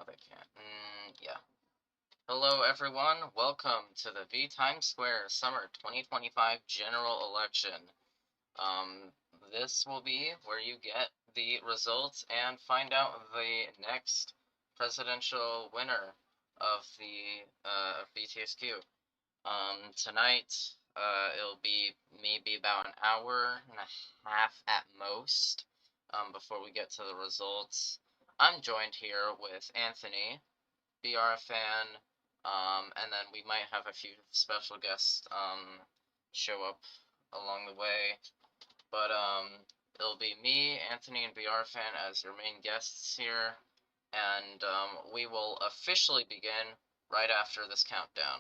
they can't. Yeah. Hello, everyone. Welcome to the VTimes Square Summer 2025 General Election. This will be where you get the results and find out the next presidential winner of the VTSQ. Tonight, it'll be maybe about an hour and a half at most before we get to the results. I'm joined here with Anthony, BR fan, and then we might have a few special guests show up along the way. But it'll be me, Anthony, and BR fan as your main guests here, and we will officially begin right after this countdown.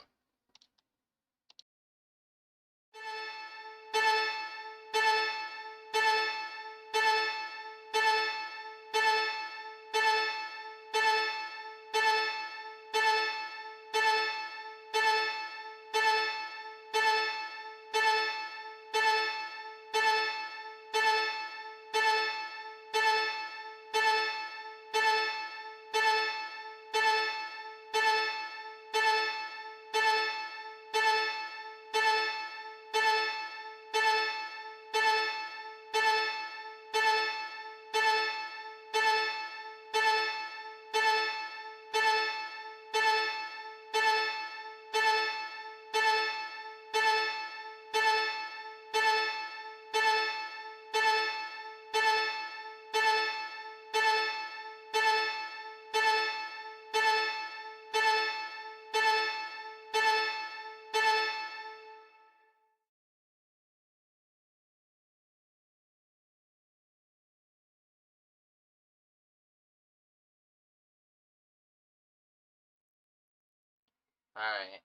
Alright,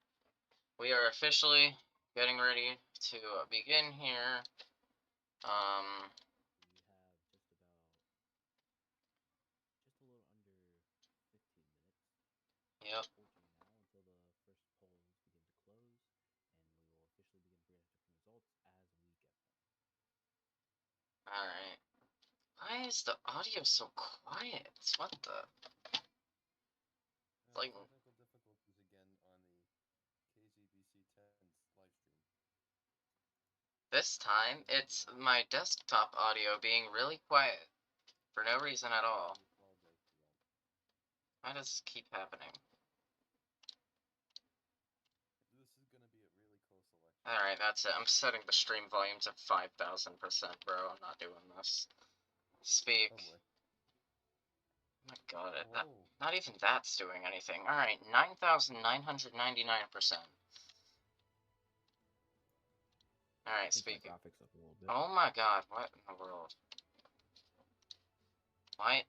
we are officially getting ready to begin here. Yep. Alright. Why is the audio so quiet? What the? Like, technical difficulties again on the KZBC 10's live stream. this time, it's my desktop audio being really quiet for no reason at all. Why does this keep happening? This is going to be a really close election. Alright, that's it. I'm setting the stream volume to 5,000%, bro. I'm not doing this. Speak. Oh, Oh my god, not even that's doing anything. Alright, 9,999%. Alright, speaking. Oh my god, what in the world? Why?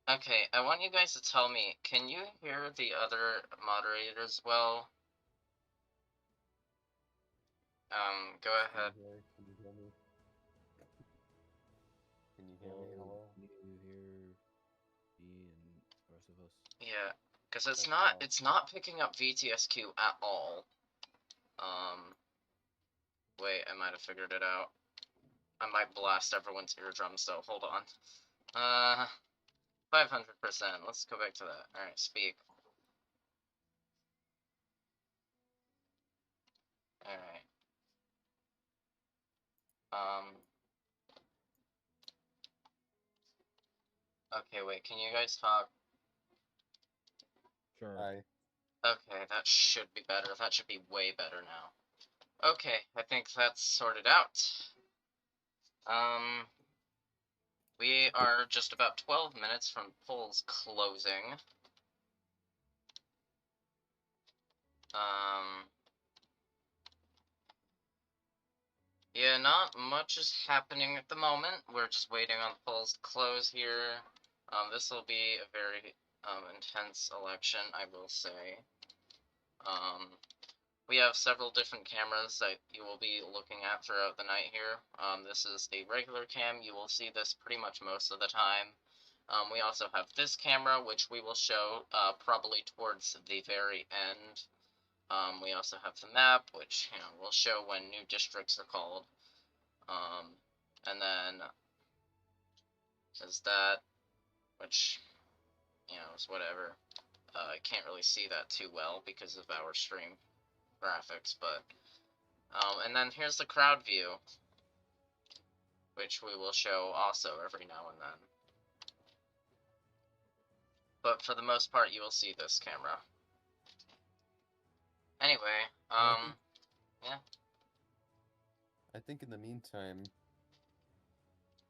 Okay, I want you guys to tell me, can you hear the other moderators well? Go ahead. Can you hear me? Can you hear me? Hello? Can you hear me and the rest of us? Yeah, because it's not picking up VTSQ at all. Wait, I might have figured it out. I might blast everyone's eardrums though, hold on. 500%, let's go back to that. Alright, speak. Alright. Okay, wait, can you guys talk? Sure. Hi. Okay, that should be better. That should be way better now. Okay, I think that's sorted out. We are just about 12 minutes from polls closing. Yeah, not much is happening at the moment. We're just waiting on the polls to close here. This will be a very intense election, I will say. We have several different cameras that you will be looking at throughout the night here. This is the regular cam. You will see this pretty much most of the time. We also have this camera, which we will show probably towards the very end. We also have the map, which we'll show when new districts are called. And then is that, which knows, whatever. I can't really see that too well because of our stream graphics, but and then here's the crowd view, which we will show also every now and then. But for the most part, you will see this camera. Anyway, yeah. I think in the meantime,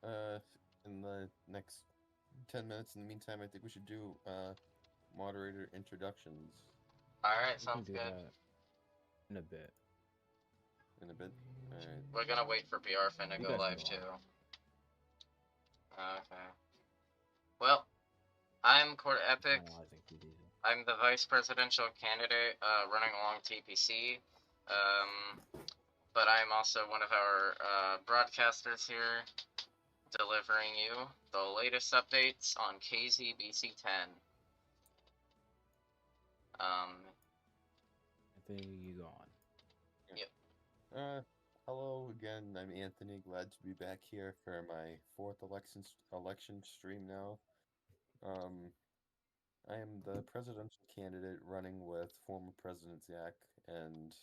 in the next 10 minutes, in the meantime, I think we should do moderator introductions Alright, We can sounds do good. that in a bit. in a bit. Alright. We're gonna wait for BRFin to You go guys live go too. on. Okay. Well, I'm Court Epic. Finalizing PDs. I'm the vice presidential candidate running along TPC. But I'm also one of our broadcasters here, delivering you the latest updates on KZBC10. Anthony, you go on. Hello again. I'm Anthony. Glad to be back here for my fourth election stream now. I am the presidential candidate running with former President Zach, and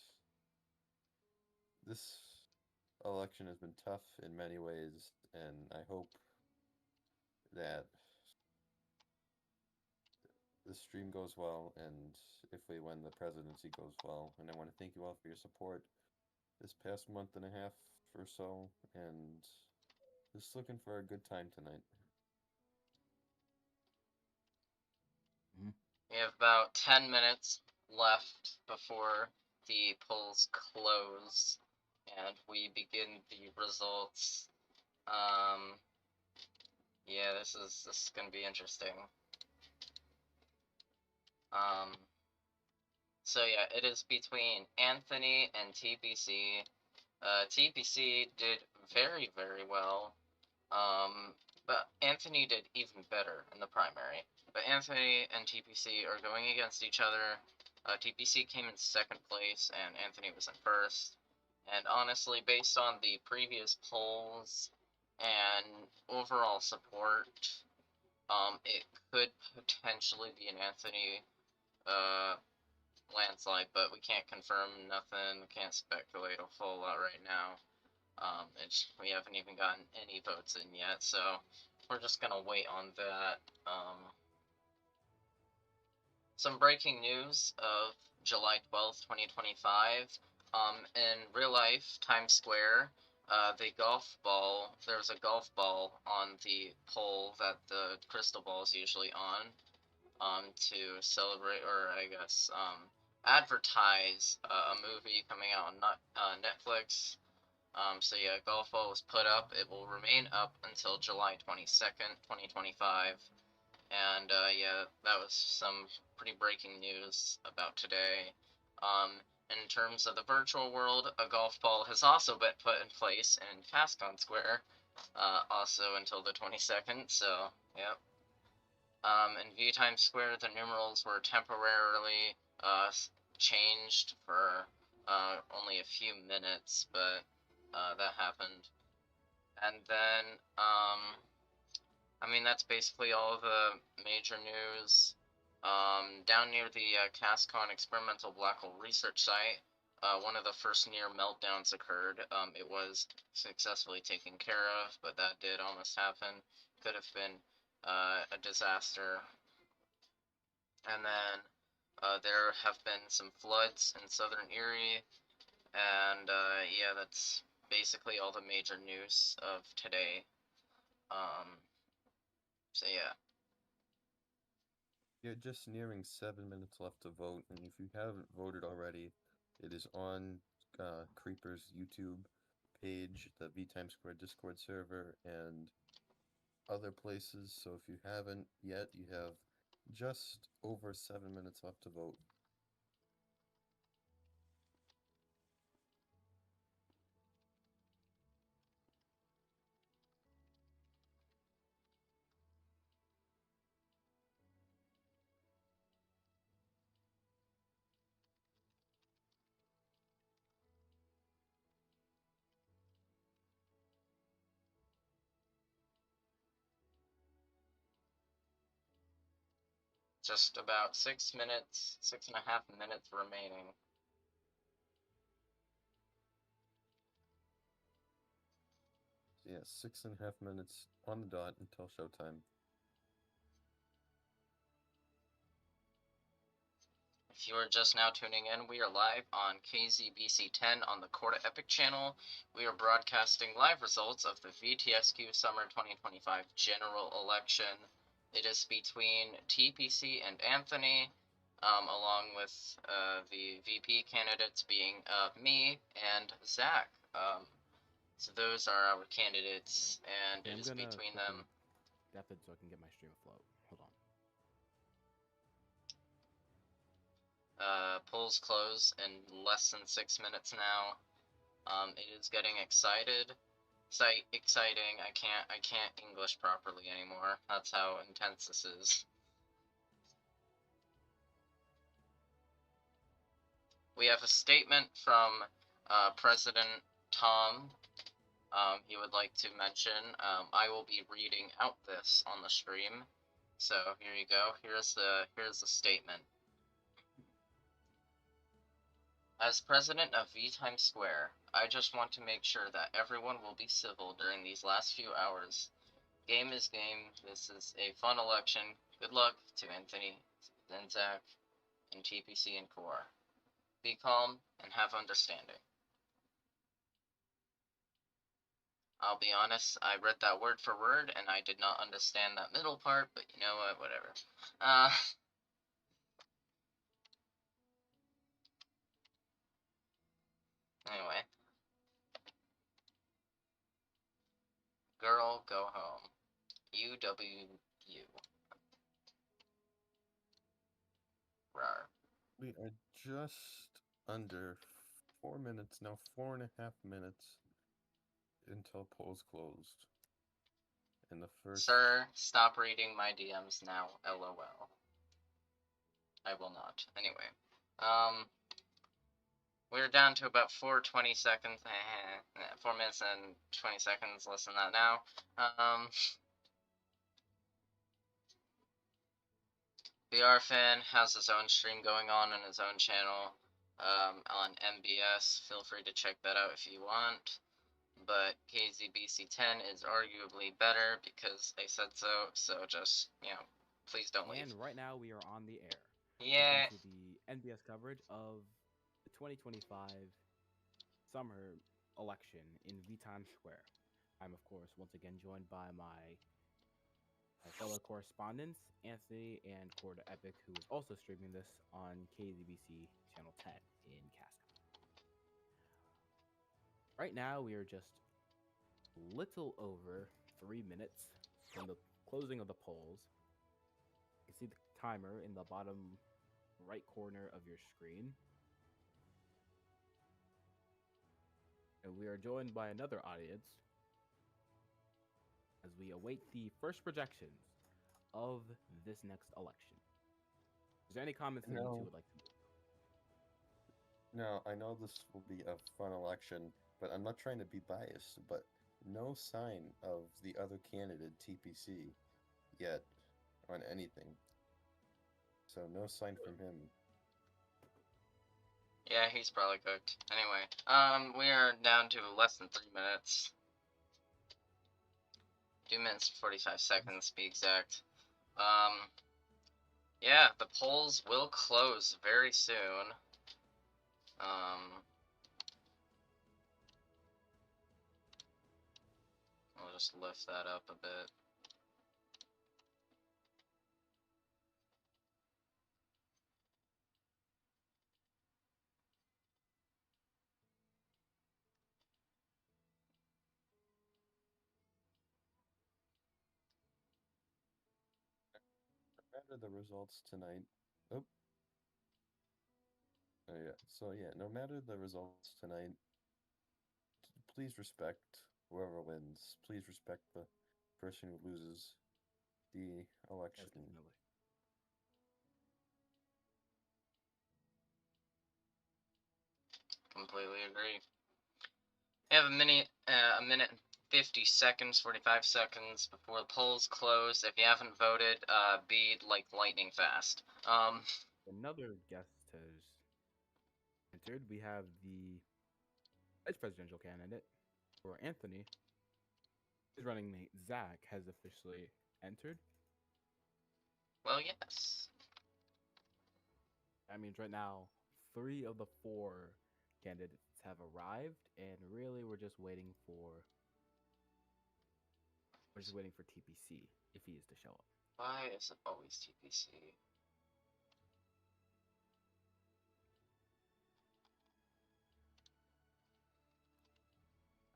this election has been tough in many ways, and I hope that the stream goes well, and if we win, the presidency goes well. And I want to thank you all for your support this past month and a half or so, and just looking for a good time tonight. We have about 10 minutes left before the polls close, and we begin the results. Yeah, this is gonna be interesting. So yeah, it is between Anthony and TPC. TPC did very, very well. But Anthony did even better in the primary. But Anthony and TPC are going against each other. TPC came in second place, and Anthony was in first. And honestly, based on the previous polls and overall support, it could potentially be an Anthony landslide, but we can't confirm nothing, can't speculate a whole lot right now. We haven't even gotten any votes in yet, so we're just gonna wait on that. Some breaking news of July 12th, 2025. In real life, Times Square, there was a golf ball on the pole that the crystal ball is usually on, to celebrate, or I guess, advertise a movie coming out on Netflix. So yeah, golf ball was put up. It will remain up until July 22nd, 2025. And yeah, that was some pretty breaking news about today. In terms of the virtual world, a golf ball has also been put in place in Cascon Square, also until the 22nd, so, yep. In VTimes Square, the numerals were temporarily changed for only a few minutes, but that happened. And then, I mean, that's basically all the major news. Down near the Cascon Experimental Black Hole Research Site, one of the first near meltdowns occurred. It was successfully taken care of, but that did almost happen. Could have been a disaster. And then there have been some floods in southern Erie, and yeah, that's basically all the major news of today. So yeah. You're just nearing 7 minutes left to vote, and if you haven't voted already, it is on Creeper's YouTube page, the VTimes Square Discord server, and other places. So if you haven't yet, you have just over 7 minutes left to vote. Just about 6 minutes, 6.5 minutes remaining. Yeah, 6.5 minutes on the dot until showtime. If you are just now tuning in, we are live on KZBC 10 on the Corda Epic channel. We are broadcasting live results of the VTSQ Summer 2025 general election. It is between TPC and Anthony, along with the VP candidates being me and Zach. So those are our candidates, and it is between them. Depth it so I can get my stream afloat. Hold on. Polls close in less than 6 minutes now. It is getting exciting. I can't English properly anymore. That's how intense this is. We have a statement from President Tom. He would like to mention. I will be reading out this on the stream. So here you go. Here's the statement. As president of VTimes Square, I just want to make sure that everyone will be civil during these last few hours. Game is game. This is a fun election. Good luck to Anthony, Zach, and TPC and Core. Be calm and have understanding. I'll be honest, I read that word for word and I did not understand that middle part, but you know what, whatever. Anyway. Girl, go home. UWU. Rar. We are just under 4 minutes now, 4.5 minutes until polls closed. And the first. Sir, stop reading my DMs now. LOL. I will not. Anyway, we're down to about 4:20 seconds. 4 minutes and 20 seconds. Less than that now. BR Fan has his own stream going on his own channel on MBS. Feel free to check that out if you want. But KZBC10 is arguably better because I said so. So just, please don't leave. And right now we are on the air. Yeah. To the NBS coverage of the 2025 summer election in VTimes Square. I'm, of course, once again joined by my fellow correspondents, Anthony and Corda Epic, who is also streaming this on KZBC Channel 10 in Casco. Right now, we are just little over 3 minutes from the closing of the polls. You can see the timer in the bottom right corner of your screen. And we are joined by another audience as we await the first projections of this next election. Is there any comments that you two would like to make? No, I know this will be a fun election, but I'm not trying to be biased, but no sign of the other candidate, TPC, yet on anything. So no sign from him. Yeah, he's probably cooked. Anyway, we are down to less than 3 minutes. 2 minutes 45 seconds to be exact. Yeah, the polls will close very soon. I'll just lift that up a bit. No matter the results tonight. Oh yeah. So yeah, no matter the results tonight, please respect whoever wins. Please respect the person who loses the election. Yes, definitely. Completely agree. We have a minute 50 seconds, 45 seconds before the polls close. If you haven't voted, be like lightning fast. Another guest has entered. We have the vice presidential candidate for Anthony. His running mate Zach has officially entered. Well, yes. That means right now 3 of the 4 candidates have arrived, and really we're just waiting for TPC if he is to show up. Why is it always TPC?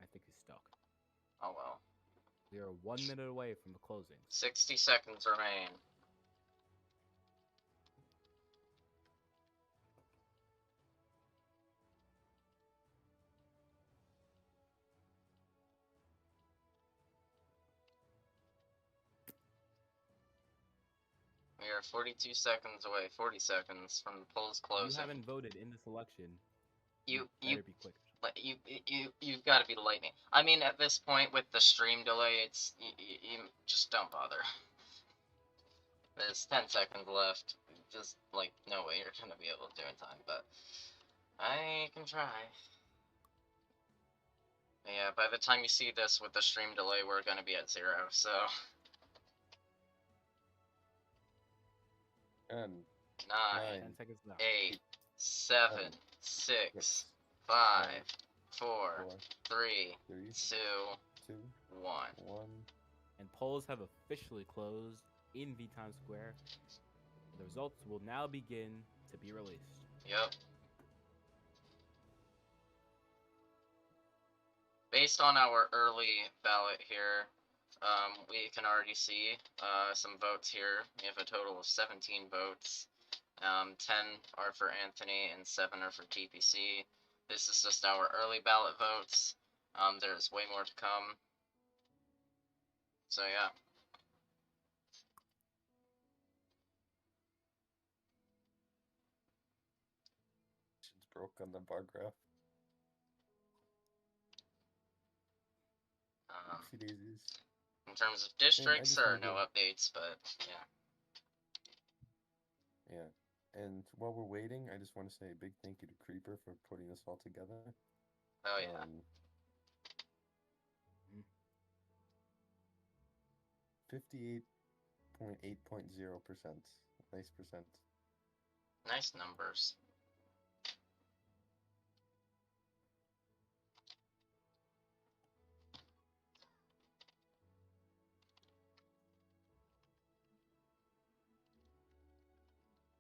I think he's stuck. Oh well. We are 1 minute away from the closing. 60 seconds remain. We are 42 seconds away, 40 seconds from the polls closing. You haven't voted in this election. You better be quick. You've got to be the lightning. I mean, at this point with the stream delay, it's you just don't bother. There's 10 seconds left. Just like no way you're gonna be able to do it in time, but I can try. Yeah, by the time you see this with the stream delay, we're gonna be at 0. So 10, 9, 10 seconds left. 8, 7, 6, 5, 4, 3, 2, 2, 1. 1. And polls have officially closed in VTimes Square. The results will now begin to be released. Yep. Based on our early ballot here, we can already see some votes here. We have a total of 17 votes. 10 are for Anthony and 7 are for TPC. This is just our early ballot votes. There's way more to come. So yeah. It's broke on the bar graph. Oopsie daisies. In terms of districts, just there are wanna no updates, but yeah. Yeah. And while we're waiting, I just want to say a big thank you to Creeper for putting this all together. Oh yeah. 58.8.0%. Nice percent. Nice numbers.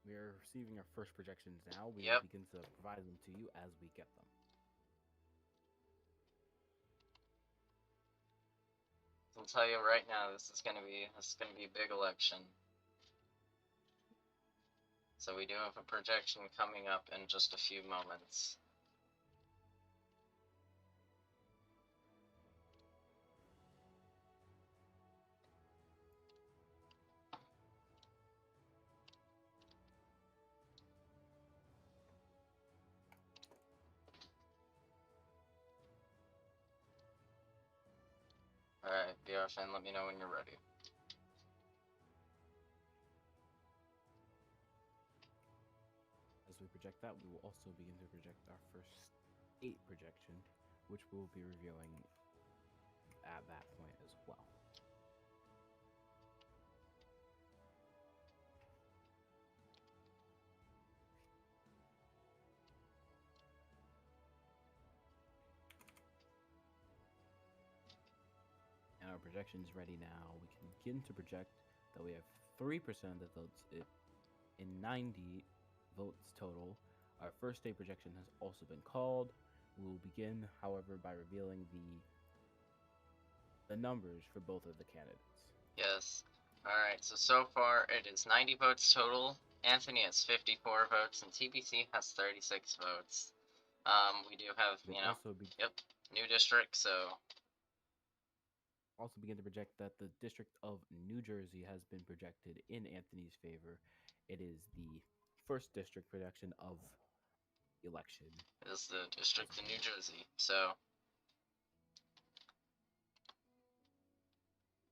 We are receiving our first projections now. We Yep. will begin to provide them to you as we get them. I'll tell you right now, this is gonna be a big election. So we do have a projection coming up in just a few moments. Alright, BR fan, let me know when you're ready. As we project that, we will also begin to project our first 8 projection, which we'll be revealing at that point as well. And our projection is ready now. We can begin to project that we have 3% of the votes in 90 votes total. Our first day projection has also been called. We will begin, however, by revealing the numbers for both of the candidates. Yes. Alright, so far it is 90 votes total. Anthony has 54 votes and TPC has 36 votes. We do have, We'll you know, also new district, so also begin to project that the District of New Jersey has been projected in Anthony's favor. It is the first district projection of the election. is the district in New Jersey. So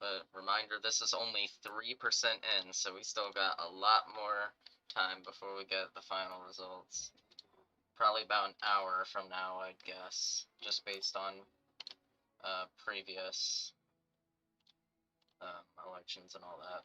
But reminder, this is only 3% in, so we still got a lot more time before we get the final results. Probably about an hour from now, I'd guess, just based on previous elections and all that.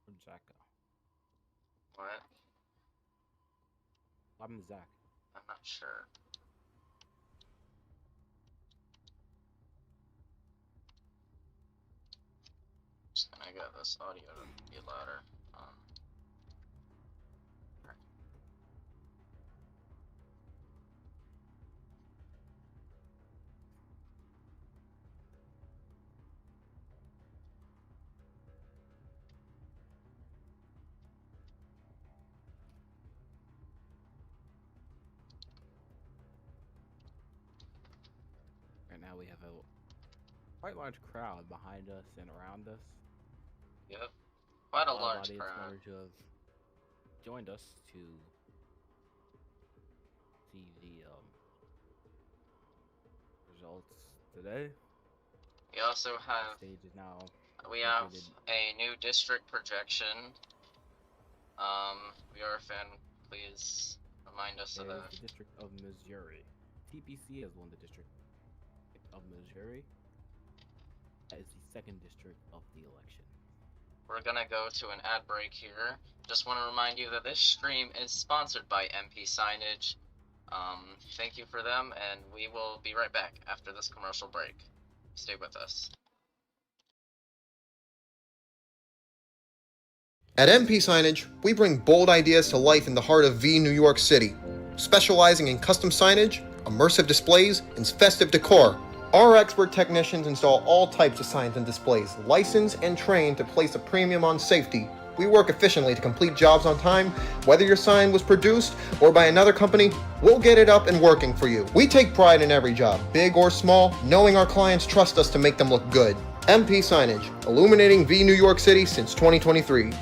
Where'd Zach go? What? What happened to Zach? I'm not sure. Just gonna get this audio to be louder. Right now we have a quite large crowd behind us and around us. Yep. Quite a lot of large audience crowd. members who have joined us to see the results today. We also The have stage is now we have located. a new district projection. Fan, please remind us of Is that. the District of Missouri. TPC has won the District of Missouri. That is the second district of the election. We're gonna go to an ad break here. Just want to remind you that this stream is sponsored by MP Signage. Thank you for them, and we will be right back after this commercial break. Stay with us. At MP Signage, we bring bold ideas to life in the heart of New York City. Specializing in custom signage, immersive displays, and festive decor, our expert technicians install all types of signs and displays, licensed and trained to place a premium on safety. We work efficiently to complete jobs on time. Whether your sign was produced or by another company, we'll get it up and working for you. We take pride in every job, big or small, knowing our clients trust us to make them look good. MP Signage, illuminating New York City since 2023.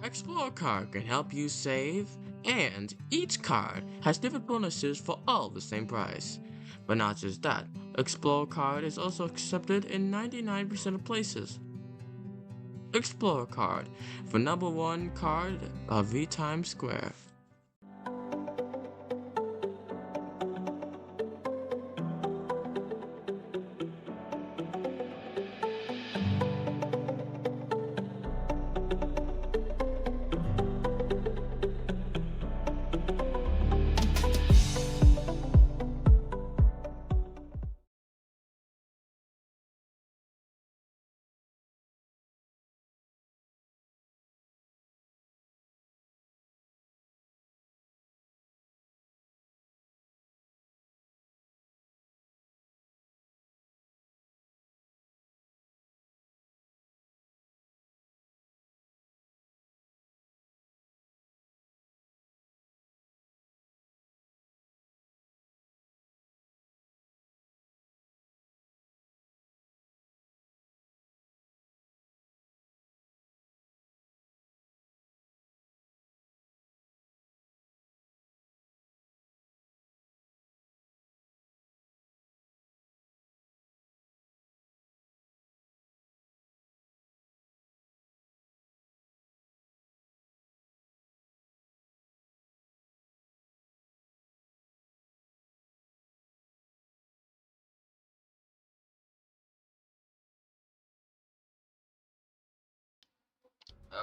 Explore card can help you save, and each card has different bonuses for all the same price. But not just that, Explore card is also accepted in 99% of places. Explore card, for #1 card of VTimes Square.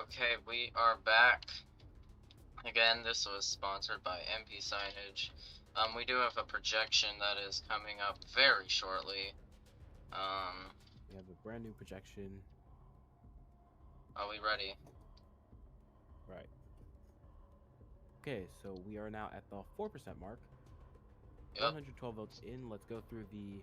Okay, we are back. Again, this was sponsored by MP Signage. We do have a projection that is coming up very shortly. We have a brand new projection Are we ready? Right. Okay, so we are now at the 4% mark. Yep. 112 votes in. Let's go through the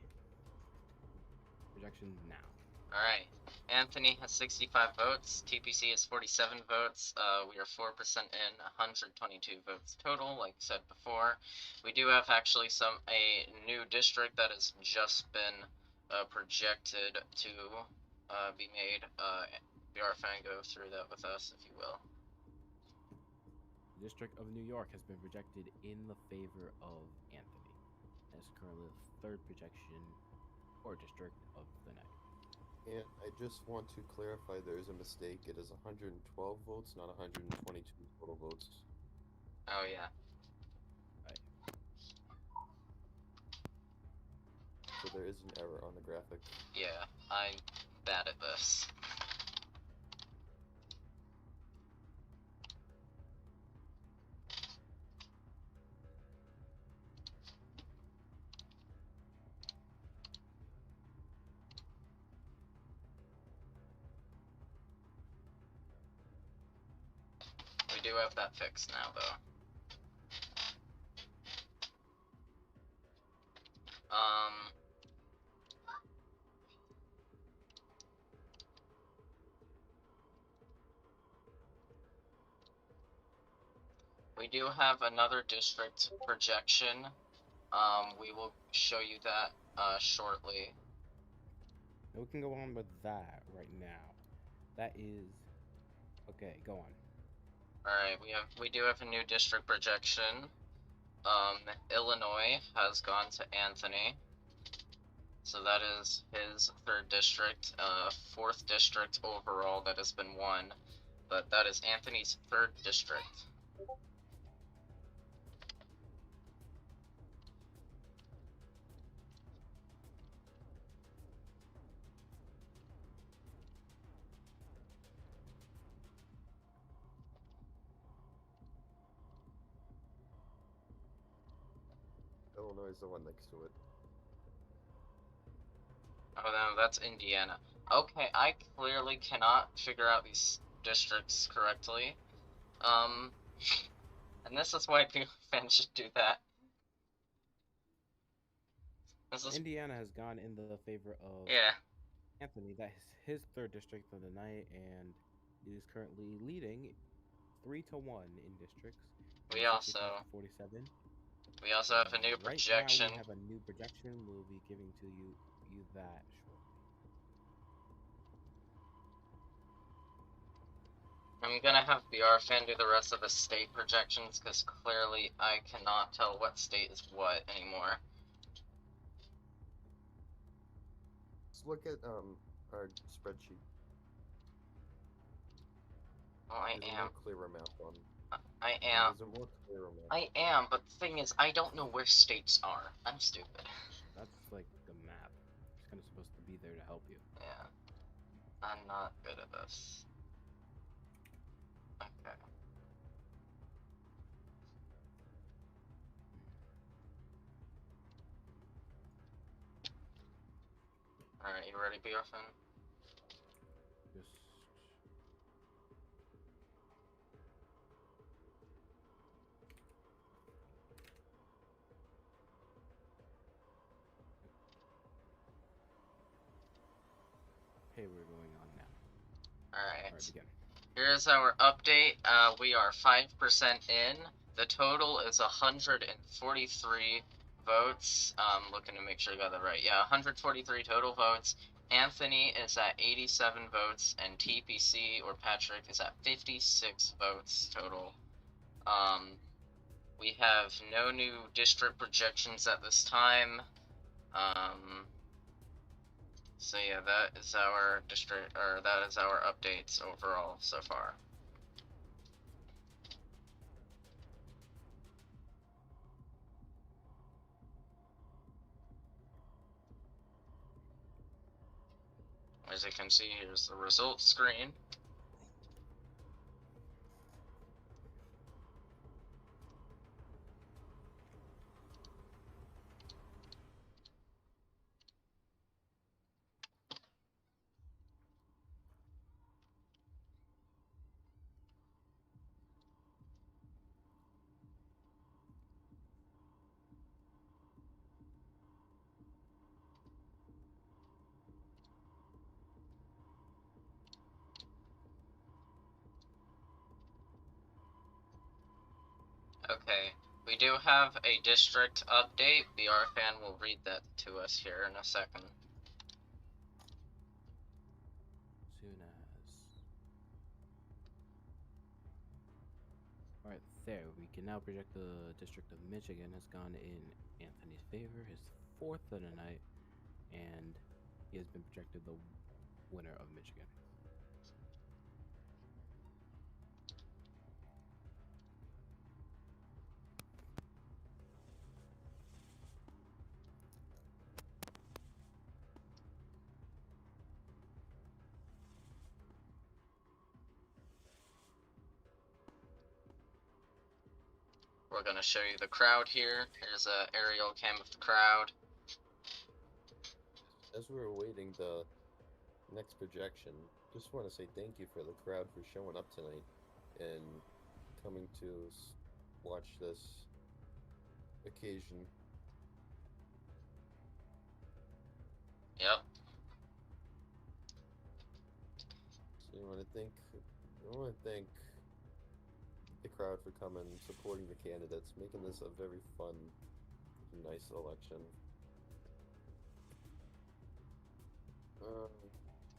projections now. Alright. Anthony has 65 votes. TPC has 47 votes. We are 4% in, 122 votes total, like I said before. We do have actually a new district that has just been projected to be made. BR fan, go through that with us, if you will. The District of New York has been projected in the favor of Anthony. That's currently the third projection or district of the night. And I just want to clarify there is a mistake. It is 112 votes, not 122 total votes. Oh, yeah. Right. So there is an error on the graphic. Yeah, I'm bad at this. We do have that fixed now, though. We do have another district projection. We will show you that shortly. Now we can go on with that right now. That is okay. Go on. All right, we do have a new district projection. Illinois has gone to Anthony, so that is his third district, fourth district overall that has been won, but that is Anthony's third district. Illinois is the one next to it. Oh no, that's Indiana. Okay, I clearly cannot figure out these districts correctly. And this is why fans should do that. Indiana has gone in the favor of Anthony. That is his third district of the night, and he is currently leading 3-1 in districts. We also 47. We also have a new projection. Right now we have a new projection. We'll be giving to you that shortly. I'm gonna have BR fan do the rest of the state projections because clearly I cannot tell what state is what anymore. Let's look at our spreadsheet. Well, I There's a am. more clearer map on. I am. There's a more clearer map. I am, but the thing is, I don't know where states are. I'm stupid. That's like the map. It's kind of supposed to be there to help you. Yeah. I'm not good at this. Okay. Alright, you ready, BR fan? Just okay, we're going on now. Alright. Begin. Here's our update. We are 5% in. The total is 143 votes. Looking to make sure I got that right. Yeah, 143 total votes. Anthony is at 87 votes, and TPC, or Patrick, is at 56 votes total. We have no new district projections at this time. So yeah, that is our district, or that is our updates overall so far. As you can see, here's the results screen. Okay, we do have a district update. BR fan will read that to us here in a second. Soon as. Alright, there. We can now project the District of Michigan has gone in Anthony's favor, his fourth of the night, and he has been projected the winner of Michigan. We're gonna show you the crowd here. Here's a aerial cam of the crowd. As we're awaiting the next projection, just want to say thank you for the crowd for showing up tonight and coming to watch this occasion. Yep. So I want to thank the crowd for coming, supporting the candidates, making this a very fun, nice election.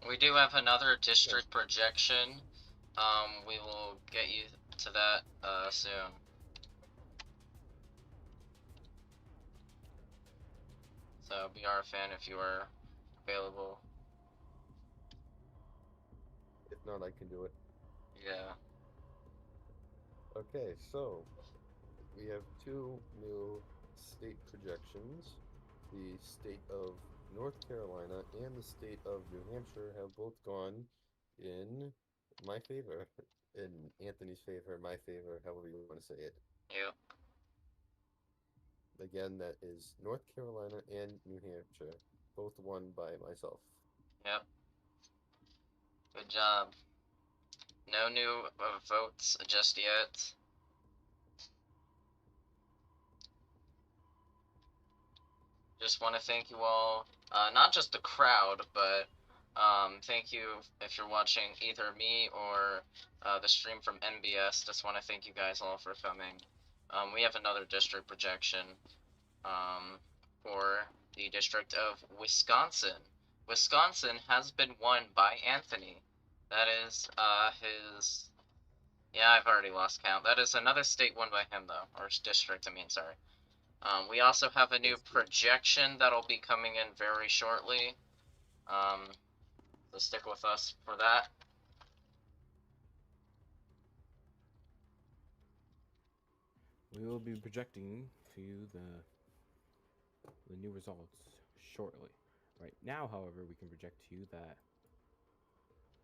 We do have another district projection. We will get you to that soon. So BR fan if you are available. If not, I can do it. Yeah. Okay, so we have two new state projections. The state of North Carolina and the state of New Hampshire have both gone in my favor, in Anthony's favor, my favor, however you want to say it. Yep. Again, that is North Carolina and New Hampshire, both won by myself. Yep. Good job. No new votes just yet. Just want to thank you all, not just the crowd, but thank you if you're watching either me or the stream from NBS. Just want to thank you guys all for coming. We have another district projection for the District of Wisconsin. Wisconsin has been won by Anthony. That is his... Yeah, I've already lost count. That is another state won by him, though. Or district, I mean, sorry. We also have a new projection that'll be coming in very shortly. So stick with us for that. We will be projecting to you the new results shortly. Right now, however, we can project to you that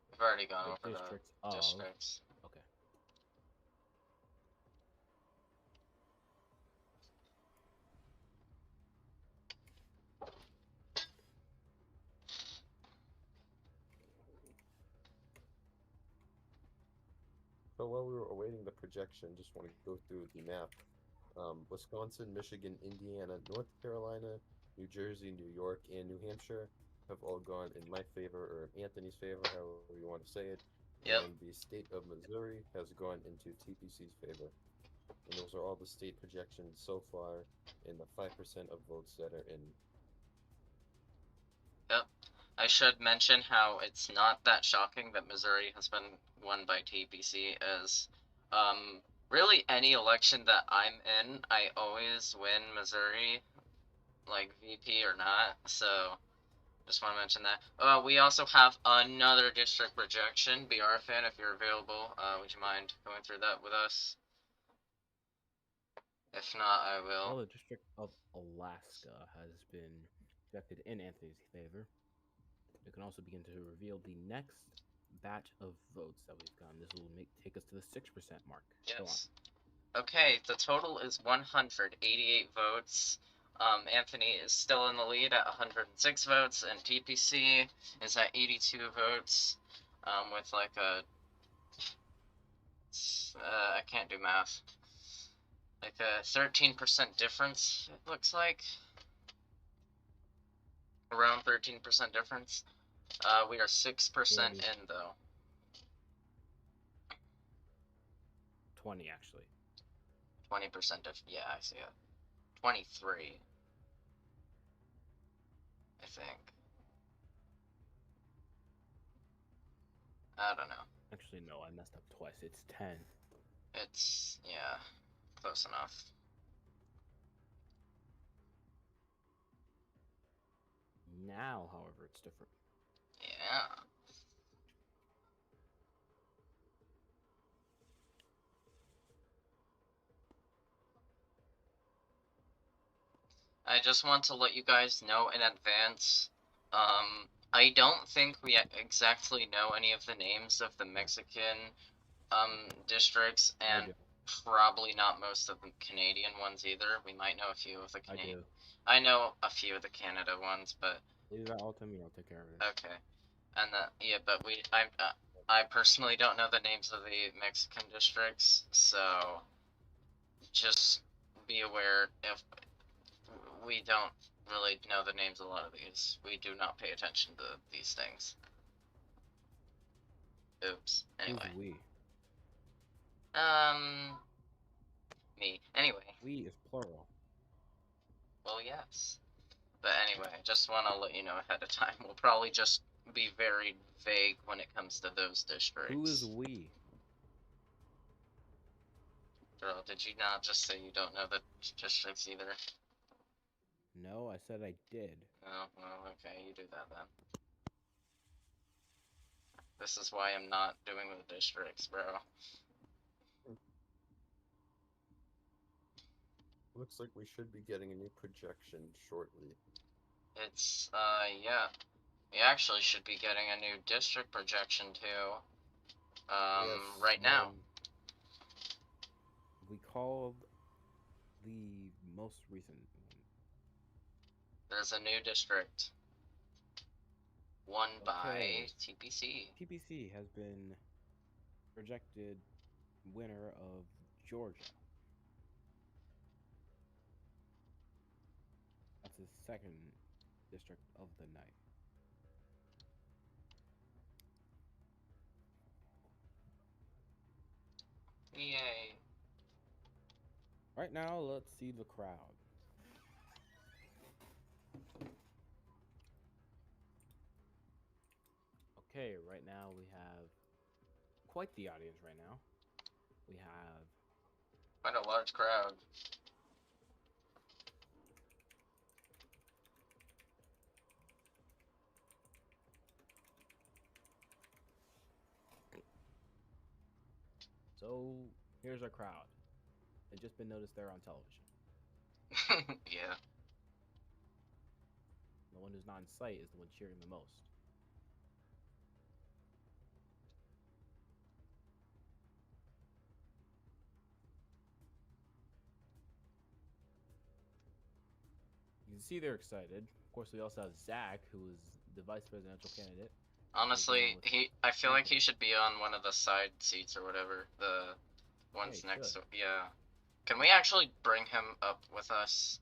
We've already gone the over districts the districts. Okay. So while we were awaiting the projection, just want to go through the map. Wisconsin, Michigan, Indiana, North Carolina, New Jersey, New York, and New Hampshire have all gone in my favor or in Anthony's favor, however you want to say it. Yep. And the state of Missouri has gone into TPC's favor. And those are all the state projections so far in the 5% of votes that are in. Yep. I should mention how it's not that shocking that Missouri has been won by TPC, as really any election that I'm in, I always win Missouri, like VP or not, so just want to mention that. We also have another district projection. BR fan, if you're available, would you mind going through that with us? If not, I will. Well, the District of Alaska has been projected in Anthony's favor. We can also begin to reveal the next batch of votes that we've gotten. This will take us to the 6% mark. Yes. Okay, the total is 188 votes. Anthony is still in the lead at 106 votes, and TPC is at 82 votes, with like a... I can't do math. Like a 13% difference, it looks like. Around 13% difference. We are 6% in, though. 20, actually. 20% of, yeah, I see it. 23, I think. I don't know. Actually, no, I messed up twice. It's 10. It's, yeah, close enough. Now, however, it's different. Yeah. I just want to let you guys know in advance, I don't think we exactly know any of the names of the Mexican districts, I and do. probably not most of the Canadian ones either. We might know a few of the I Canadian. do. I know a few of the Canada ones, but Leave that all to me. I'll take care of it. okay. And yeah, but I personally don't know the names of the Mexican districts, so just be aware if we don't really know the names of a lot of these. We do not pay attention to these things. Oops. Anyway. Who's we? Me. Anyway. We is plural. Well, yes. But anyway, I just want to let you know ahead of time. We'll probably just be very vague when it comes to those districts. Who is we? Girl, did you not just say you don't know the districts either? No, I said I did. Oh, well, okay, you do that then. This is why I'm not doing the districts, bro. Looks like we should be getting a new projection shortly. It's, yeah. We actually should be getting a new district projection too. Yes, Right now. We called the most recent one. There's a new district. Won by Okay. TPC. TPC has been projected winner of Georgia. That's his second district of the night. Yay. Right now, let's see the crowd. Okay, right now we have quite the audience right now. We have Quite a large crowd. So here's our crowd. They've just been noticed there on television. Yeah. The one who's not in sight is the one cheering the most. You can see they're excited. Of course, we also have Zach, who is the vice presidential candidate. Honestly, I feel like he should be on one of the side seats or whatever. The ones he next to, should. yeah. Can we actually bring him up with us?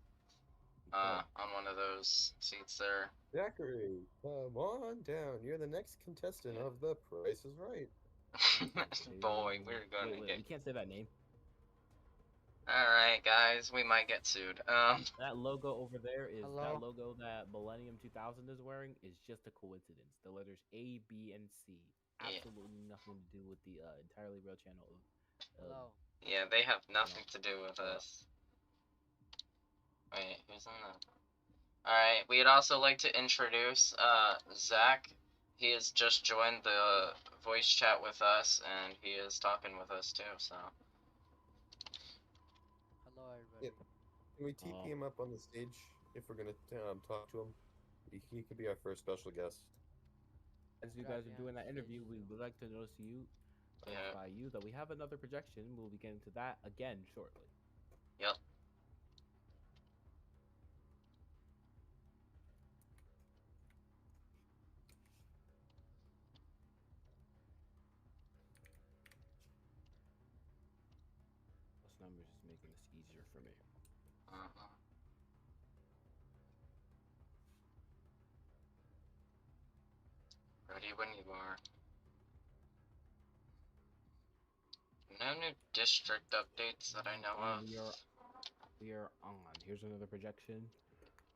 On one of those seats there. Zachary, come on down. You're the next contestant of The Price is Right. Boy, we're gonna wait, get. we can't say that name. Alright, guys, we might get sued. That logo over there is Hello? that logo that Millennium 2000 is wearing is just a coincidence. The letters A, B, and C. Yeah. Absolutely nothing to do with the entirely real channel. Hello. Yeah, they have nothing to do with us. Wait, who's in the... Alright, we'd also like to introduce, Zach. He has just joined the voice chat with us, and he is talking with us too, so... Hello, everybody. Can we TP him up on the stage if we're gonna talk to him? He could be our first special guest. As you guys are doing that interview, we would like to notify you that we have another projection. We'll be getting to that again shortly. Yep. Plus numbers is making this easier for me. Ready when you are. No new district updates that I know of. And we are on. Here's another projection.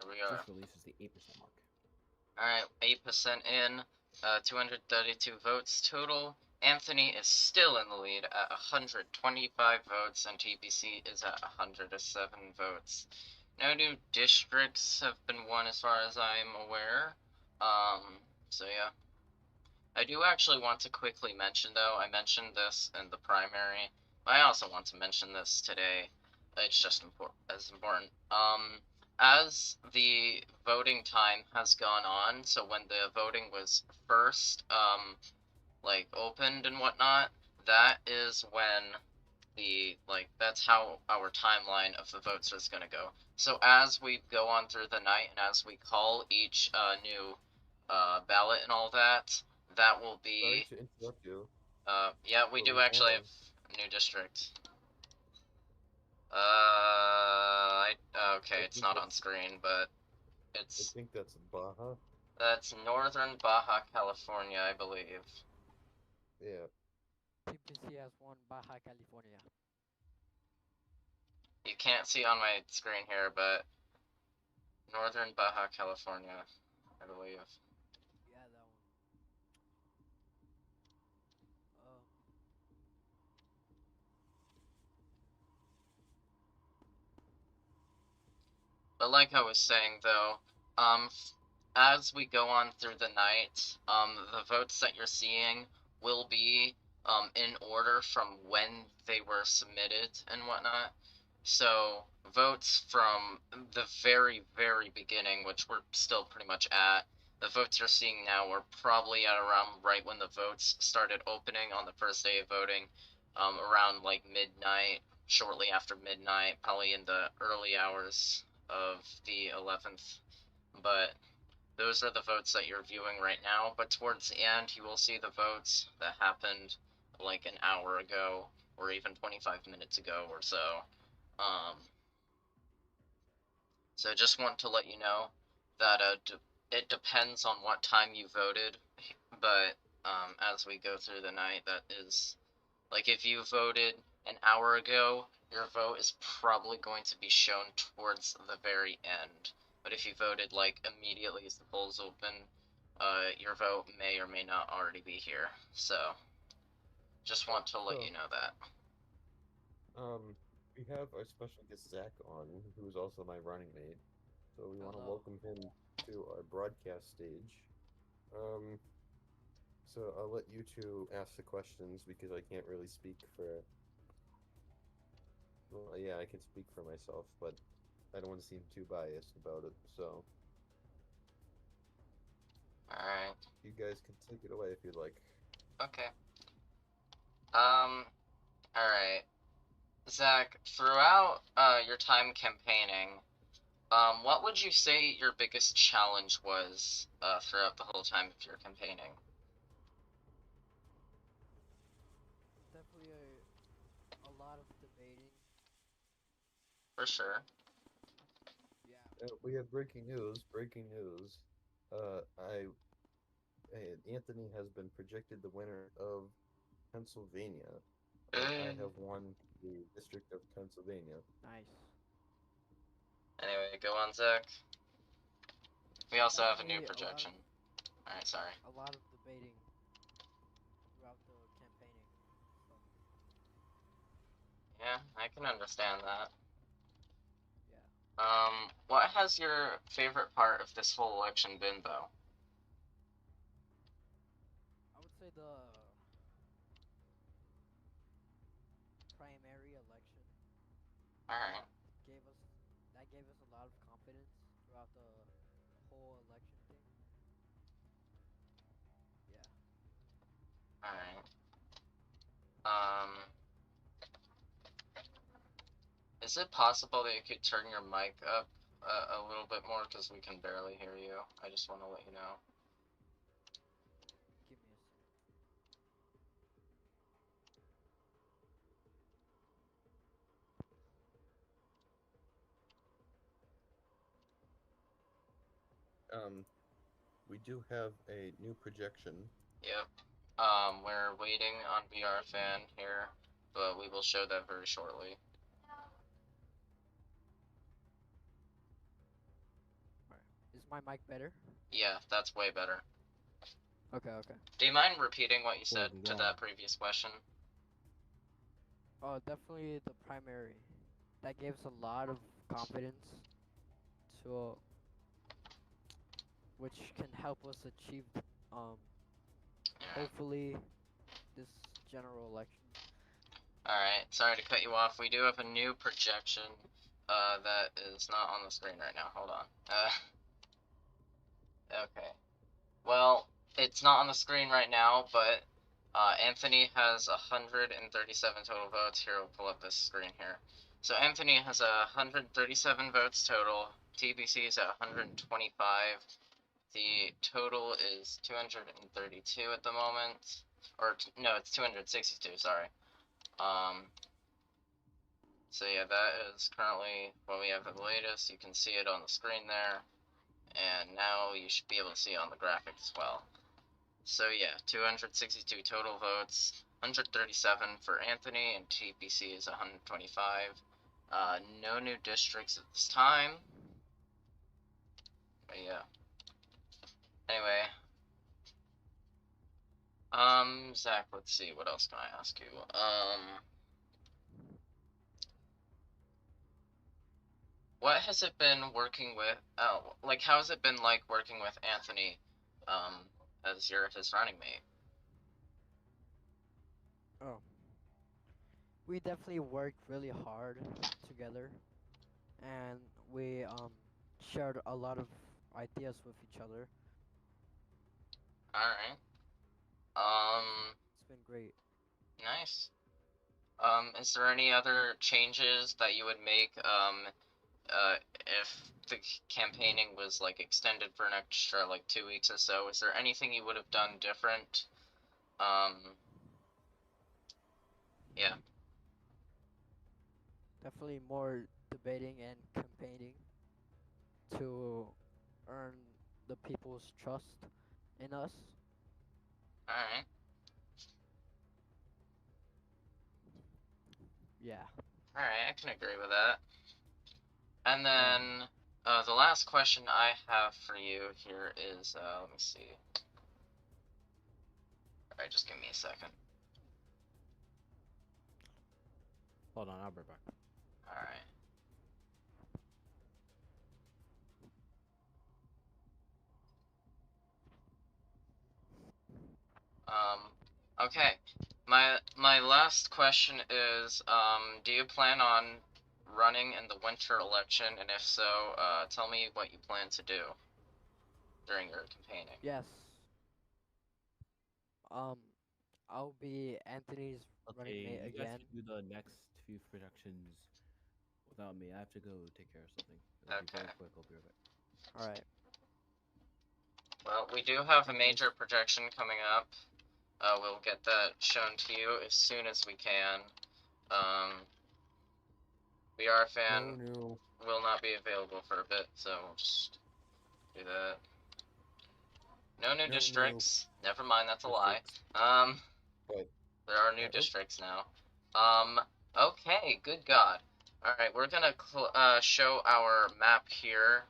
Here we are. This release is the 8% mark. Alright, 8% in, 232 votes total. Anthony is still in the lead at 125 votes, and TPC is at 107 votes. No new districts have been won as far as I'm aware. So yeah. I do actually want to quickly mention, though, I mentioned this in the primary, but I also want to mention this today. It's just as important. As the voting time has gone on, so when the voting was first, like, opened and whatnot, that is when that's how our timeline of the votes is going to go. So as we go on through the night and as we call each new ballot and all that, that will be. Sorry to interrupt you. Yeah, we but do we actually have- have a new district. Okay, I it's think not on that's- screen, but I it's think that's Baja. that's northern Baja California, I believe. Yeah. TPC has won Baja California. You can't see on my screen here, but northern Baja California, I believe. Yeah, that one. But like I was saying, though, as we go on through the night, the votes that you're seeing will be in order from when they were submitted and whatnot. So votes from the very, very beginning, which we're still pretty much at, the votes you're seeing now were probably at around right when the votes started opening on the first day of voting, around like midnight, shortly after midnight, probably in the early hours of the 11th. But those are the votes that you're viewing right now. But towards the end, you will see the votes that happened like an hour ago or even 25 minutes ago or so. So just want to let you know that it depends on what time you voted, but as we go through the night, that is, like, if you voted an hour ago, your vote is probably going to be shown towards the very end. But if you voted, like, immediately as the polls open, your vote may or may not already be here. So, just want to let you know that. We have our special guest Zach on, who is also my running mate. So we want to Hello. welcome him to our broadcast stage. So I'll let you two ask the questions because I can't really speak for. Well, yeah, I can speak for myself, but I don't want to seem too biased about it. So Alright. you guys can take it away if you'd like. Okay. Alright. Zach, throughout your time campaigning, what would you say your biggest challenge was throughout the whole time of your campaigning? Definitely a lot of debating. For sure. Yeah. We have breaking news. Breaking news. Anthony has been projected the winner of Pennsylvania. I have won the District of Pennsylvania. Nice. Anyway, go on, Zach. We also have a new Definitely projection. Alright, sorry. A lot of debating throughout the campaigning. So, Yeah, I can understand that. yeah. What has your favorite part of this whole election been, though? I would say the primary election Alright. gave us a lot of confidence throughout the whole election thing. Yeah. Alright. Is it possible that you could turn your mic up a little bit more, because we can barely hear you? I just want to let you know. Give me a second. We do have a new projection. Yep. We're waiting on VR fan here. but we will show that very shortly. Is my mic better? Yeah, that's way better. Okay, okay. Do you mind repeating what you said Cool, to go that on. previous question? Oh, definitely the primary. That gives a lot of confidence to which can help us achieve um Yeah. hopefully this general election. Alright, sorry to cut you off. We do have a new projection that is not on the screen right now. Hold on. Okay. Well, it's not on the screen right now, but Anthony has 137 total votes. Here, we'll pull up this screen here. So Anthony has 137 votes total. TBC is at 125. The total is 232 at the moment. Or, no, it's 262, sorry. So yeah, that is currently what we have at the latest. You can see it on the screen there. And now you should be able to see it on the graphic as well. So yeah, 262 total votes, 137 for Anthony, and TPC is 125. No new districts at this time. But yeah. Anyway. Zach, let's see, what else can I ask you? What has it been working with, like, how has it been like working with Anthony, as his running mate? Oh. We definitely worked really hard together and we shared a lot of ideas with each other. Alright. It's been great. Nice. Is there any other changes that you would make, if the campaigning was, like, extended for an extra, like, 2 weeks or so? Is there anything you would have done different? Yeah. Definitely more debating and campaigning to earn the people's trust in us. Alright. Yeah. Alright, I can agree with that. And then, the last question I have for you here is, let me see. Alright, just give me a second. Hold on, I'll be right back. Alright. Okay. My last question is, do you plan on running in the winter election? And if so, tell me what you plan to do during your campaigning. Yes. Um, I'll be Anthony's running Okay, mate you guys again. can do the next few productions without me. I have to go take care of something. It'll be Okay. very quick. I'll be right back. All right. Well, we do have a Anyways. major projection coming up. We'll get that shown to you as soon as we can. VR fan will not be available for a bit, so we'll just do that. No new districts. Never mind, that's a lie. But There are new districts now. Okay, good God. Alright, we're gonna show our map here.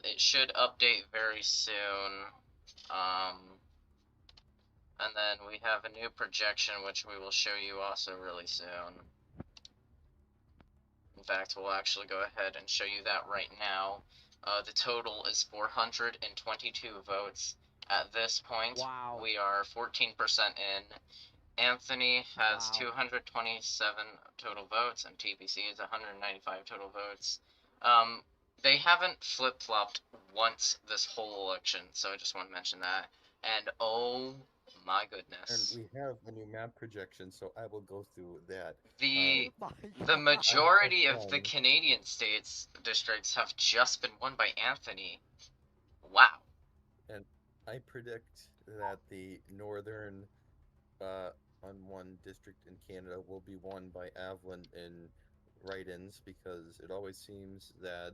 It should update very soon. And then we have a new projection, which we will show you also really soon. In fact, we'll actually go ahead and show you that right now. The total is 422 votes. At this point, Wow. we are 14% in. Anthony has Wow. 227 total votes, and TBC is 195 total votes. They haven't flip-flopped once this whole election, so I just want to mention that. And oh my and goodness. we have a new map projection, so I will go through that. The Oh my the God. majority of the fun. Canadian states districts have just been won by Anthony. Wow. And I predict that the northern unwon district in Canada will be won by Avalon in write-ins because it always seems that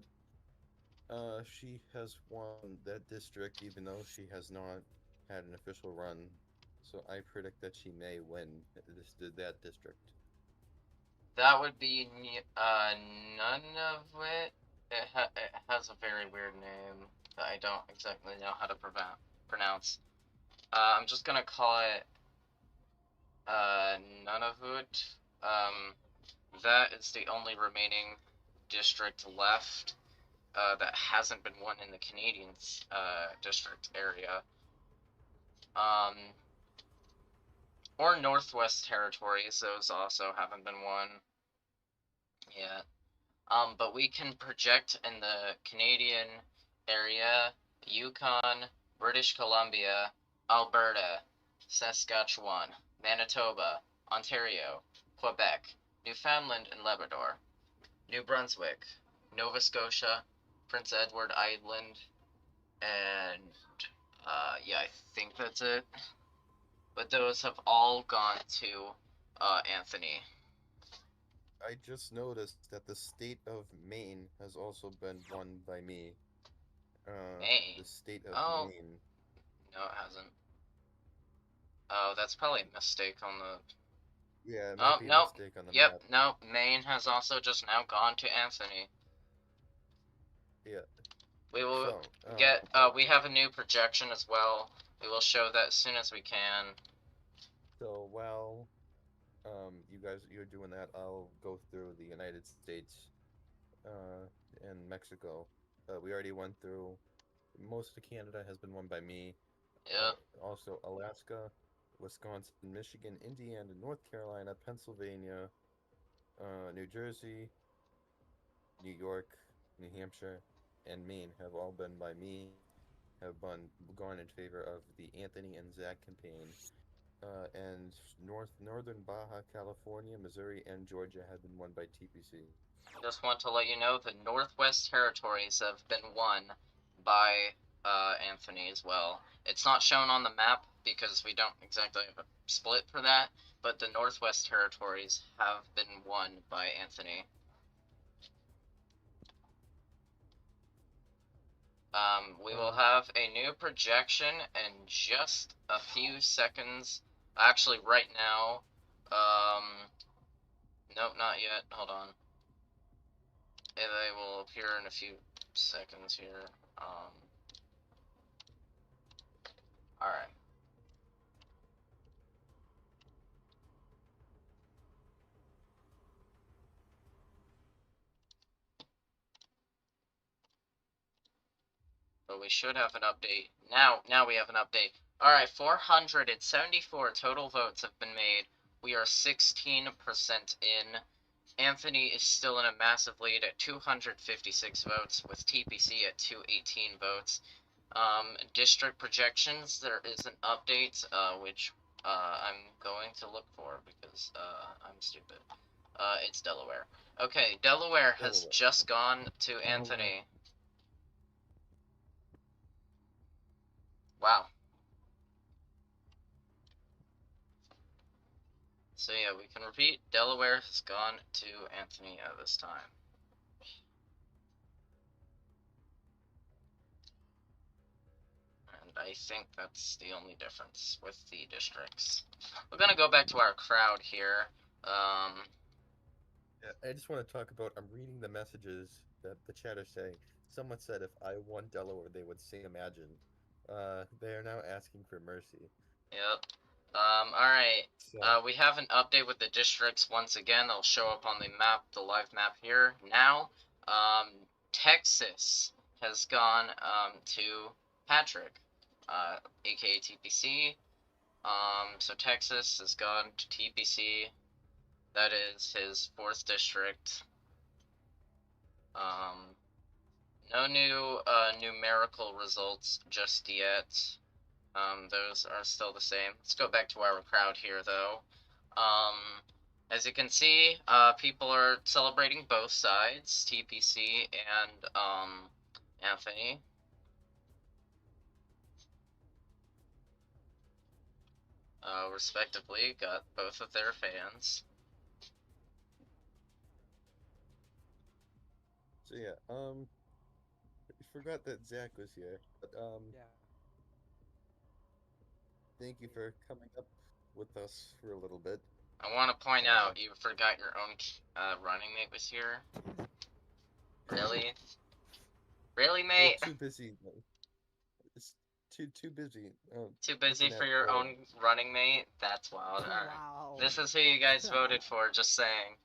she has won that district even though she has not had an official run. So I predict that she may win that district. That would be none of it. It has a very weird name that I don't exactly know how to pronounce. I'm just gonna call it Nunavut. That is the only remaining district left that hasn't been won in the Canadian district area. Or Northwest Territories, those also haven't been won yet. But we can project in the Canadian area, Yukon, British Columbia, Alberta, Saskatchewan, Manitoba, Ontario, Quebec, Newfoundland and Labrador, New Brunswick, Nova Scotia, Prince Edward Island, and yeah, I think that's it. But those have all gone to Anthony. I just noticed that the state of Maine has also been won by me. Maine. The state of Oh, Maine. no, it hasn't. Oh, that's probably a mistake on the. Yeah, it Oh, might be a nope. mistake on the Yep, map. nope. Maine has also just now gone to Anthony. Yeah. We will So, get. We have a new projection as well. We will show that as soon as we can. so while you're doing that, I'll go through the United States uh and Mexico. We already went through most of Canada has been won by me. Yep. Also Alaska, Wisconsin, Michigan, Indiana, North Carolina, Pennsylvania, New Jersey, New York, New Hampshire, and Maine have all been by me, have gone in favor of the Anthony and Zach campaign. And northern Baja California, Missouri, and Georgia have been won by TPC. Just want to let you know the Northwest Territories have been won by Anthony as well. It's not shown on the map because we don't exactly have a split for that, but the Northwest Territories have been won by Anthony. We will have a new projection in just a few seconds. Actually, right now. Nope, not yet. Hold on. They will appear in a few seconds here. Alright. But we should have an update. Now we have an update. Alright, 474 total votes have been made. We are 16% in. Anthony is still in a massive lead at 256 votes, with TPC at 218 votes. District projections, there is an update, which I'm going to look for because I'm stupid. It's Delaware. Okay, Delaware has just gone to Anthony. Wow. So yeah, we can repeat. Delaware has gone to Anthony this time. And I think that's the only difference with the districts. We're gonna go back to our crowd here. Yeah, I just want to talk about. I'm reading the messages that the chat are saying. Someone said if I won Delaware, they would sing Imagine. They are now asking for mercy. Yep. Alright. So, We have an update with the districts once again. They'll show up on the map, the live map here now. Texas has gone to Patrick, aka TPC. So Texas has gone to TPC. That is his 4th district. No new numerical results just yet. Those are still the same. Let's go back to our crowd here, though. As you can see, people are celebrating both sides, TPC and Anthony. Respectively, got both of their fans. so yeah, I forgot that Zach was here, but Yeah. thank you for coming up with us for a little bit. I want to point out you forgot your own running mate was here. Really? Really, mate? They're too busy. It's too busy. Too busy looking for at your the- own running mate? That's wild. Alright. Wow. This is who you guys voted for, just saying.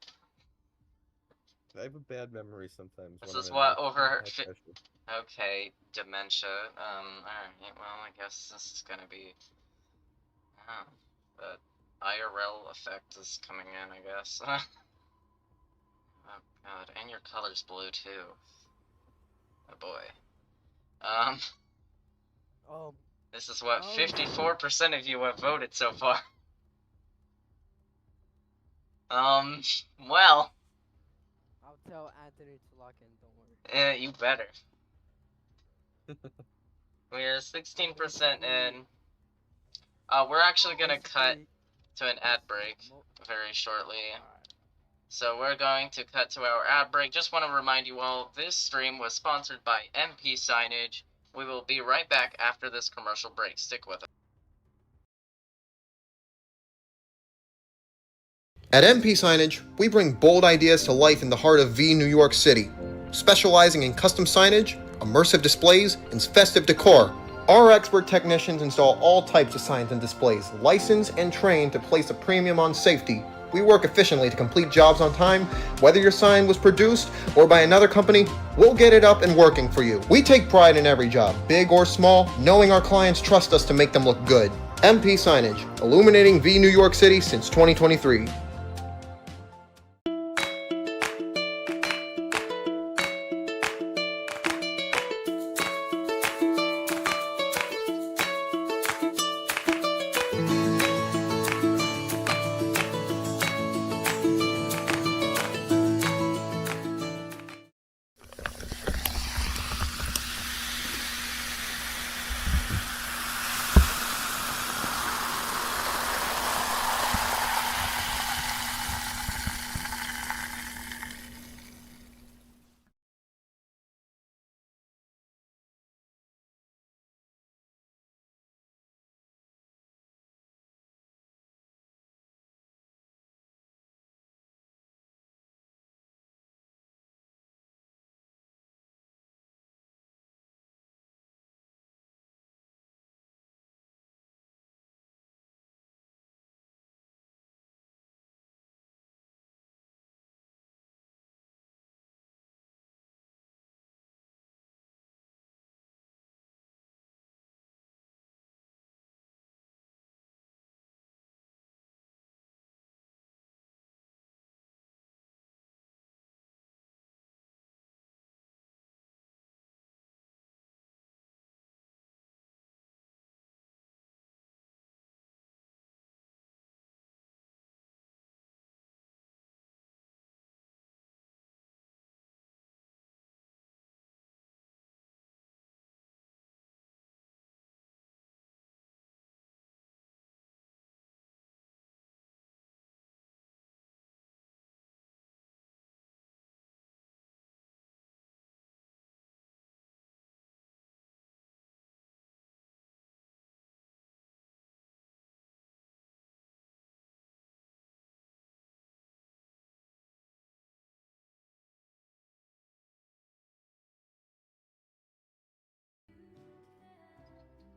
I have a bad memory sometimes. This when is I'm what like, over. high pressure. Okay, dementia. Alright, well, I guess this is gonna be. Oh, the IRL effect is coming in, I guess. Oh god, and your color's blue too. Oh boy. Um. This is what Oh. 54% of you have voted so far. Well, I'll tell Anthony to lock in. Don't worry. you better. We're 16% in. We're actually gonna cut Basically, to an ad break very shortly. Alright. So we're going to cut to our ad break. Just want to remind you all, this stream was sponsored by MP Signage. We will be right back after this commercial break. Stick with us. At MP Signage, we bring bold ideas to life in the heart of New York City. Specializing in custom signage, immersive displays, and festive decor, our expert technicians install all types of signs and displays, licensed and trained to place a premium on safety. We work efficiently to complete jobs on time. Whether your sign was produced or by another company, we'll get it up and working for you. We take pride in every job, big or small, knowing our clients trust us to make them look good. MP Signage, illuminating New York City since 2023.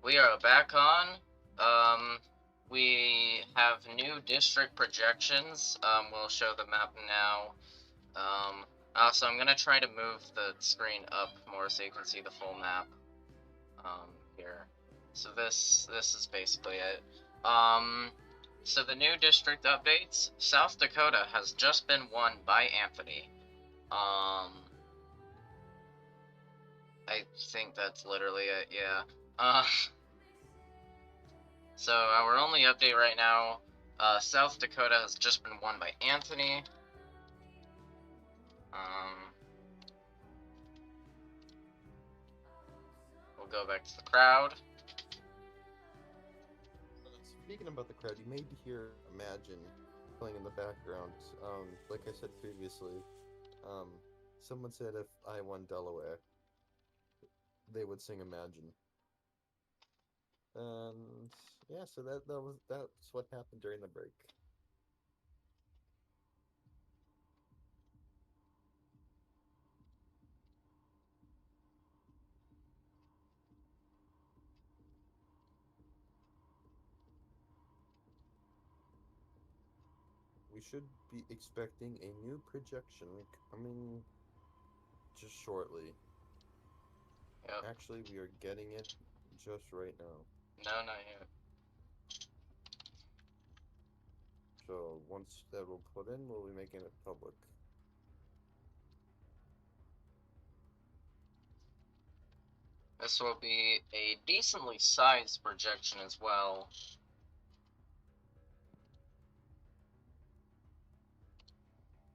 We are back on. We have new district projections. We'll show the map now. So I'm gonna try to move the screen up more so you can see the full map. Here. So this is basically it. So the new district updates. South Dakota has just been won by Anthony. I think that's literally it, yeah. So our only update right now, South Dakota has just been won by Anthony. We'll go back to the crowd. Speaking about the crowd, you may hear Imagine playing in the background. Like I said previously, someone said if I won Delaware, they would sing Imagine. And yeah, so that's what happened during the break. should be expecting a new projection coming just shortly. Yep. Actually, we are getting it just right now. No, not yet. So once that will put in, we'll be making it public. This will be a decently sized projection as well.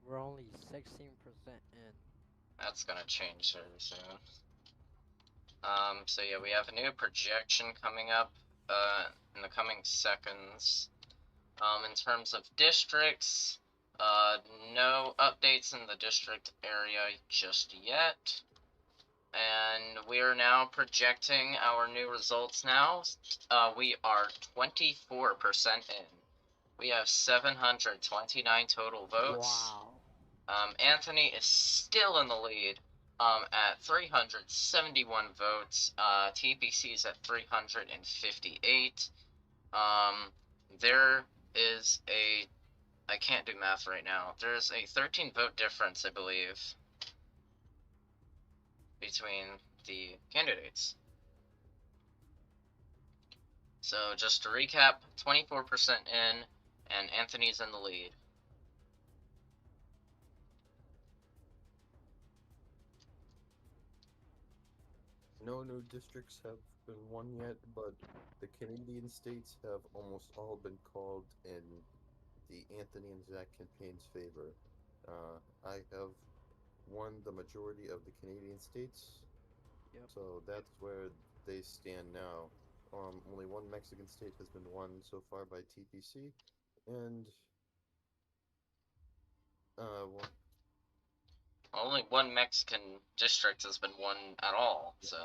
We're only 16% in. That's gonna change very soon. So yeah, we have a new projection coming up in the coming seconds. In terms of districts, no updates in the district area just yet. And we are now projecting our new results now. We are 24% in. We have 729 total votes. Wow. Anthony is still in the lead at 371 votes. TPC is at 358. There is a... I can't do math right now. There's a 13 vote difference, I believe, between the candidates. So just to recap, 24% in, and Anthony's in the lead. No new districts have been won yet, but the Canadian states have almost all been called in the Anthony and Zach campaign's favor. I have won the majority of the Canadian states, Yep. so that's where they stand now. Only one Mexican state has been won so far by TPC, and well, Only one Mexican district has been won at all, so...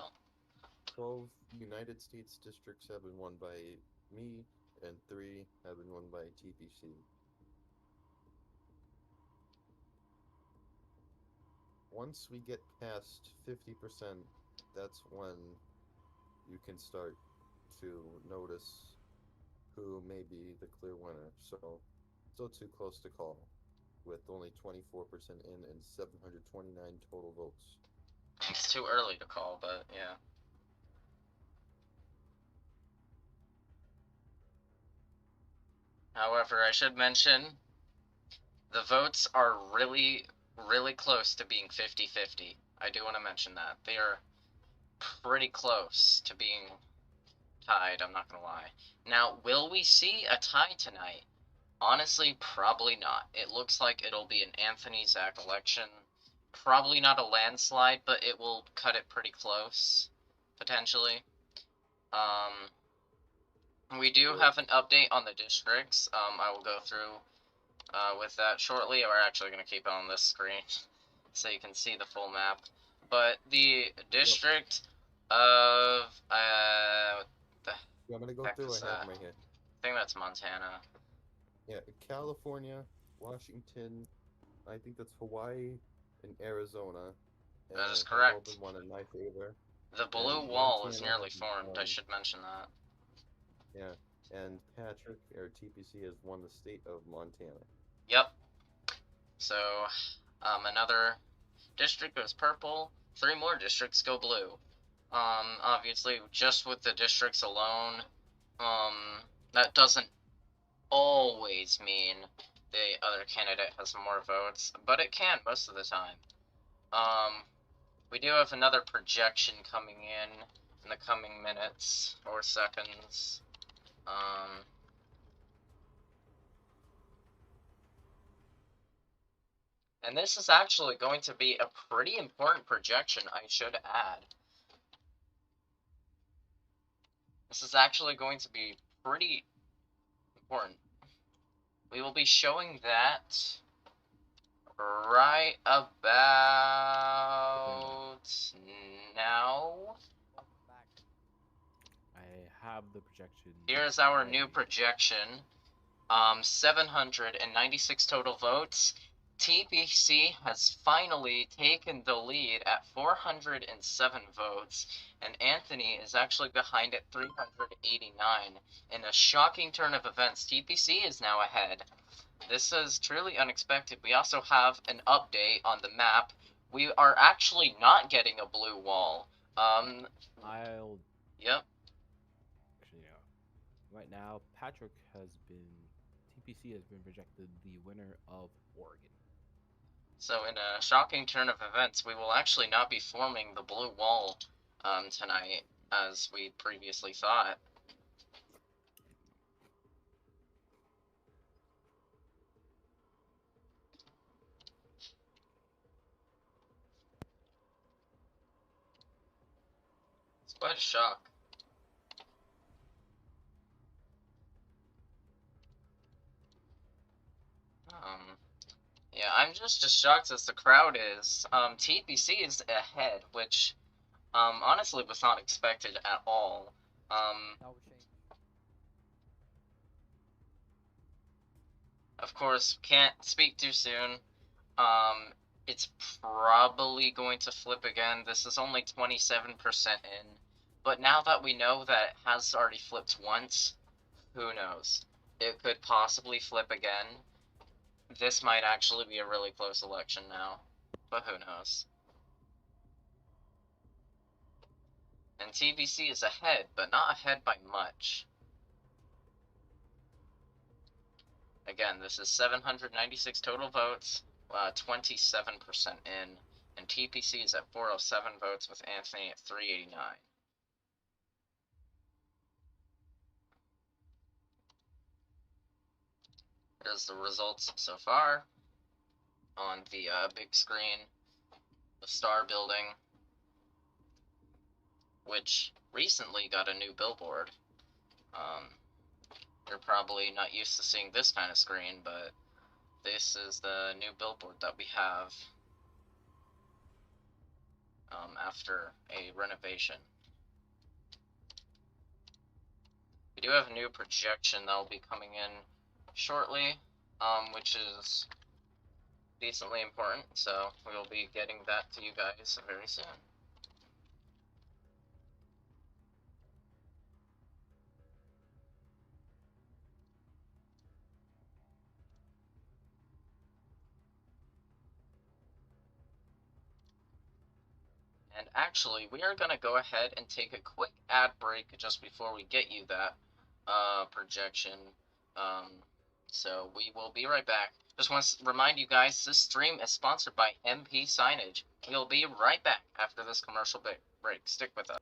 12 United States districts have been won by me, and 3 have been won by TPC. Once we get past 50%, that's when you can start to notice who may be the clear winner. So, still too close to call, with only 24% in and 729 total votes. It's too early to call, but yeah. However, I should mention, the votes are really, really close to being 50-50. I do want to mention that. They are pretty close to being tied, I'm not going to lie. Now, will we see a tie tonight? Honestly, probably not. It looks like it'll be an Anthony-Zach election. Probably not a landslide, but it will cut it pretty close, potentially. We do have an update on the districts. I will go through with that shortly. We're actually going to keep it on this screen so you can see the full map. But the district of I'm gonna go heck through. is I have that? them right here. I think that's Montana. Yeah, California, Washington, I think that's Hawaii, and Arizona. And That is have correct. all been won in my favor. The blue And wall is Montana nearly has formed. I won. should mention that. Yeah, and Patrick, or TPC, has won the state of Montana. Yep. So, another district goes purple. 3 more districts go blue. Obviously, just with the districts alone, that doesn't always mean the other candidate has more votes, but it can most of the time. We do have another projection coming in the coming minutes or seconds. And this is actually going to be a pretty important projection, I should add. This is actually going to be pretty important. We will be showing that right about now. I have the projection. Here's our ready. new projection. 796 total votes. TPC has finally taken the lead at 407 votes, and Anthony is actually behind at 389. In a shocking turn of events, TPC is now ahead. This is truly unexpected. We also have an update on the map. We are actually not getting a blue wall. I'll Yep. actually, right now, TPC has been projected the winner of Oregon. So in a shocking turn of events, we will actually not be forming the blue wall tonight, as we previously thought. It's quite a shock. Yeah, I'm just as shocked as the crowd is. TPC is ahead, which honestly was not expected at all. That will change. Of course, can't speak too soon. It's probably going to flip again. This is only 27% in. But now that we know that it has already flipped once, who knows? It could possibly flip again. This might actually be a really close election now, but who knows? And TBC is ahead, but not ahead by much. Again, this is 796 total votes, 27% in, and TPC is at 407 votes with Anthony at 389. Here's the results so far on the big screen. The Star Building, which recently got a new billboard. You're probably not used to seeing this kind of screen, but this is the new billboard that we have after a renovation. We do have a new projection that will be coming in shortly, which is decently important, so we will be getting that to you guys very soon. And actually, we are going to go ahead and take a quick ad break just before we get you that projection. So we will be right back. Just want to remind you guys, this stream is sponsored by MP Signage. We'll be right back after this commercial break. Stick with us.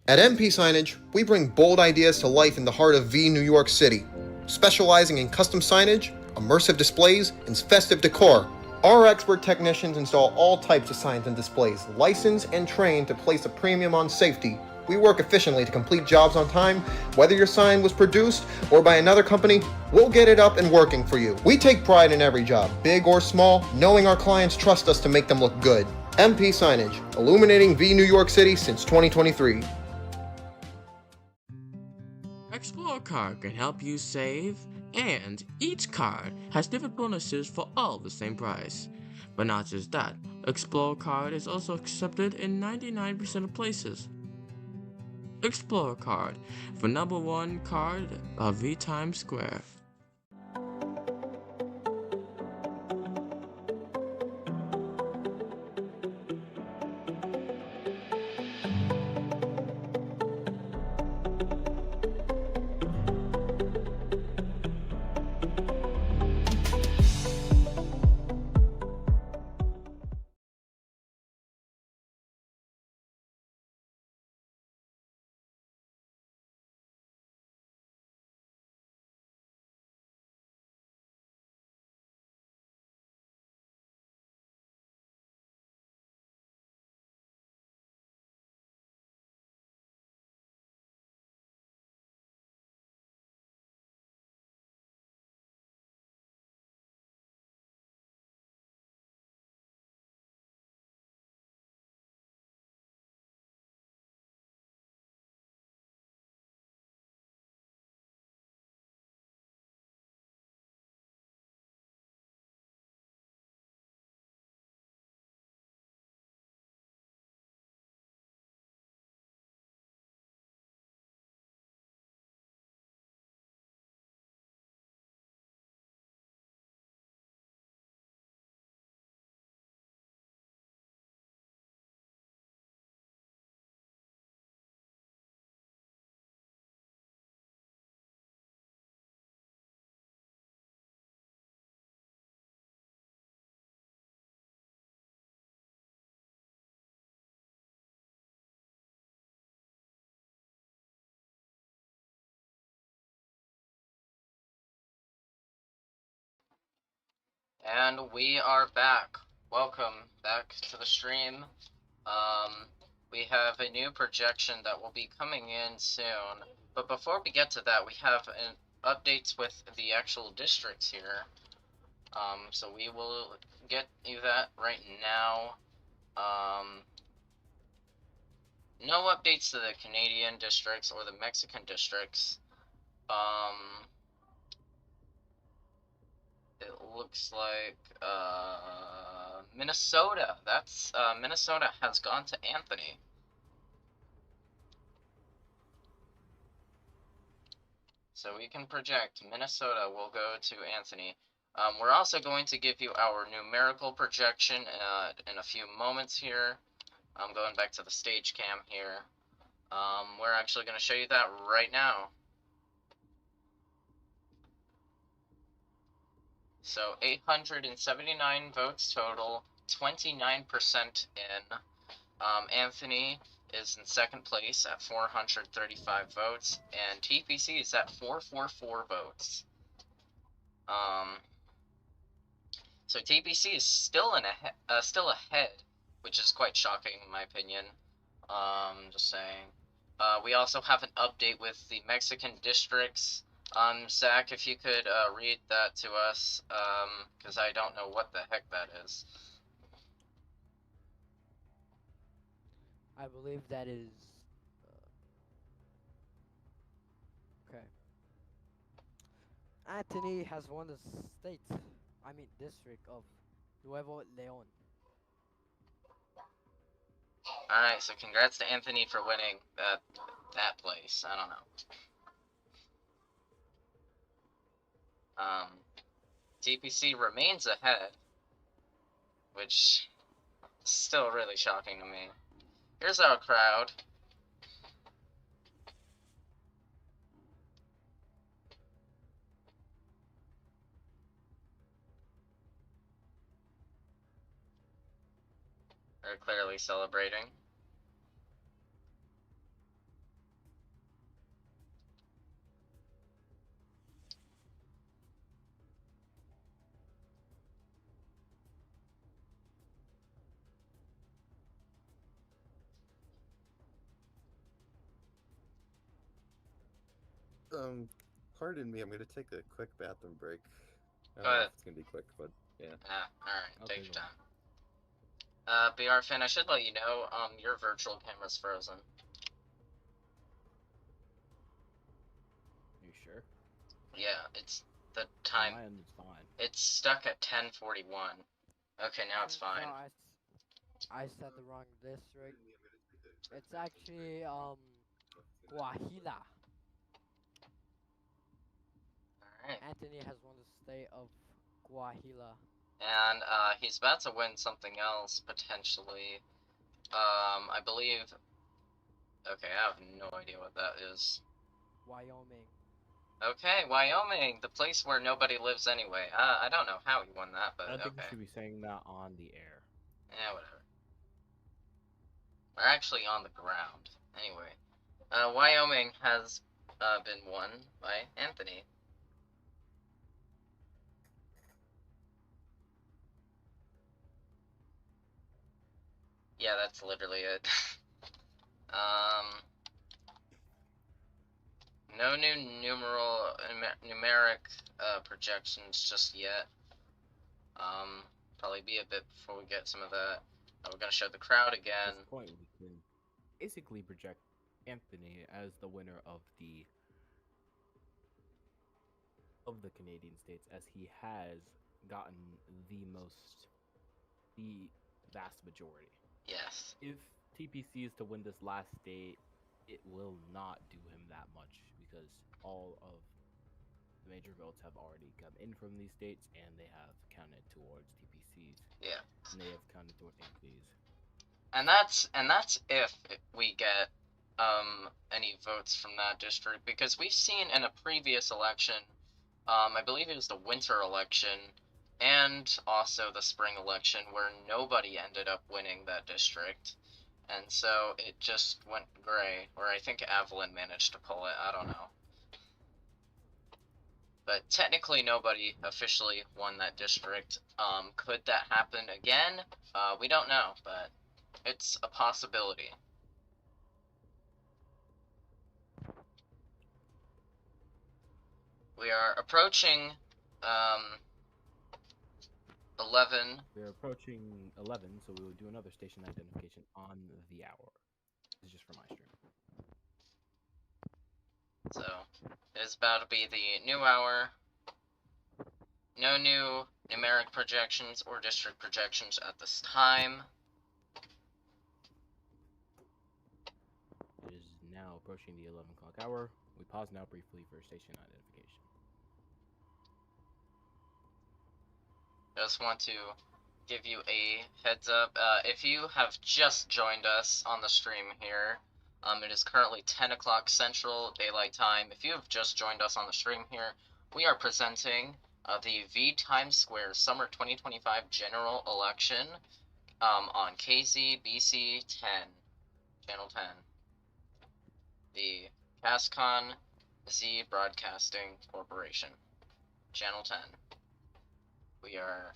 At MP Signage, we bring bold ideas to life in the heart of New York City, specializing in custom signage, immersive displays, and festive decor. Our expert technicians install all types of signs and displays, licensed and trained to place a premium on safety. We work efficiently to complete jobs on time. Whether your sign was produced or by another company, we'll get it up and working for you. We take pride in every job, big or small, knowing our clients trust us to make them look good. MP Signage, illuminating New York City since 2023. Explore card can help you save, and each card has different bonuses for all the same price. But not just that, Explore card is also accepted in 99% of places. Explore card for #1 card of VTimes Square. And we are back. Welcome back to the stream. We have a new projection that will be coming in soon. But before we get to that, we have updates with the actual districts here. So we will get you that right now. No updates to the Canadian districts or the Mexican districts. It looks like Minnesota. That's Minnesota has gone to Anthony. So we can project Minnesota will go to Anthony. We're also going to give you our numerical projection in a few moments here. I'm going back to the stage cam here. We're actually going to show you that right now. So 879 votes total, 29% in. Anthony is in second place at 435 votes, and TPC is at 444 votes. So TPC is still still ahead, which is quite shocking in my opinion. Just saying. We also have an update with the Mexican districts. Zach, if you could read that to us, because I don't know what the heck that is. I believe that is. Okay. Anthony has won the district of Nuevo Leon. Alright, so congrats to Anthony for winning that place. I don't know. TPC remains ahead, which is still really shocking to me. Here's our crowd. They're clearly celebrating. Pardon me, I'm gonna take a quick bathroom break. I Go don't know ahead. if it's gonna be quick, but yeah. Alright, Okay, take your go time. BR Fan, I should let you know, your virtual camera's frozen. Are you sure? Yeah, it's the time. Mine is fine. It's stuck at 10:41. Okay, now it's fine. No, I said the wrong district. It's actually Guajila. Alright. Anthony has won the state of Guajila. And he's about to win something else, potentially. I believe... Okay, I have no idea what that is. Wyoming. Okay, Wyoming, the place where nobody lives anyway. I don't know how he won that, but I don't think okay. you should be saying that on the air. Yeah, whatever. We're actually on the ground. Anyway, Wyoming has been won by Anthony. Yeah, that's literally it. No new numeric projections just yet. Probably be a bit before we get some of that. We're gonna show the crowd At again. this point, we can basically project Anthony as the winner of the Canadian states, as he has gotten the vast majority. Yes. If TPC is to win this last state, it will not do him that much because all of the major votes have already come in from these states and they have counted towards TPC's. Yeah. And they have counted towards Anthony's. And that's if we get any votes from that district, because we've seen in a previous election, I believe it was the winter election and also the spring election, where nobody ended up winning that district, and so it just went gray. Or I think Avalon managed to pull it. I don't know. But technically nobody officially won that district. Could that happen again? We don't know, but it's a possibility. We are approaching 11. We're approaching 11, so we will do another station identification on the hour. This is just for my stream. So it is about to be the new hour. No new numeric projections or district projections at this time. It is now approaching the 11 o'clock hour. We pause now briefly for station identification. Just want to give you a heads up. If you have just joined us on the stream here, it is currently 10 o'clock Central Daylight Time. If you have just joined us on the stream here, we are presenting the VTimes Square Summer 2025 General Election on KZBC 10, Channel 10. The Cascon Z Broadcasting Corporation, Channel 10. We are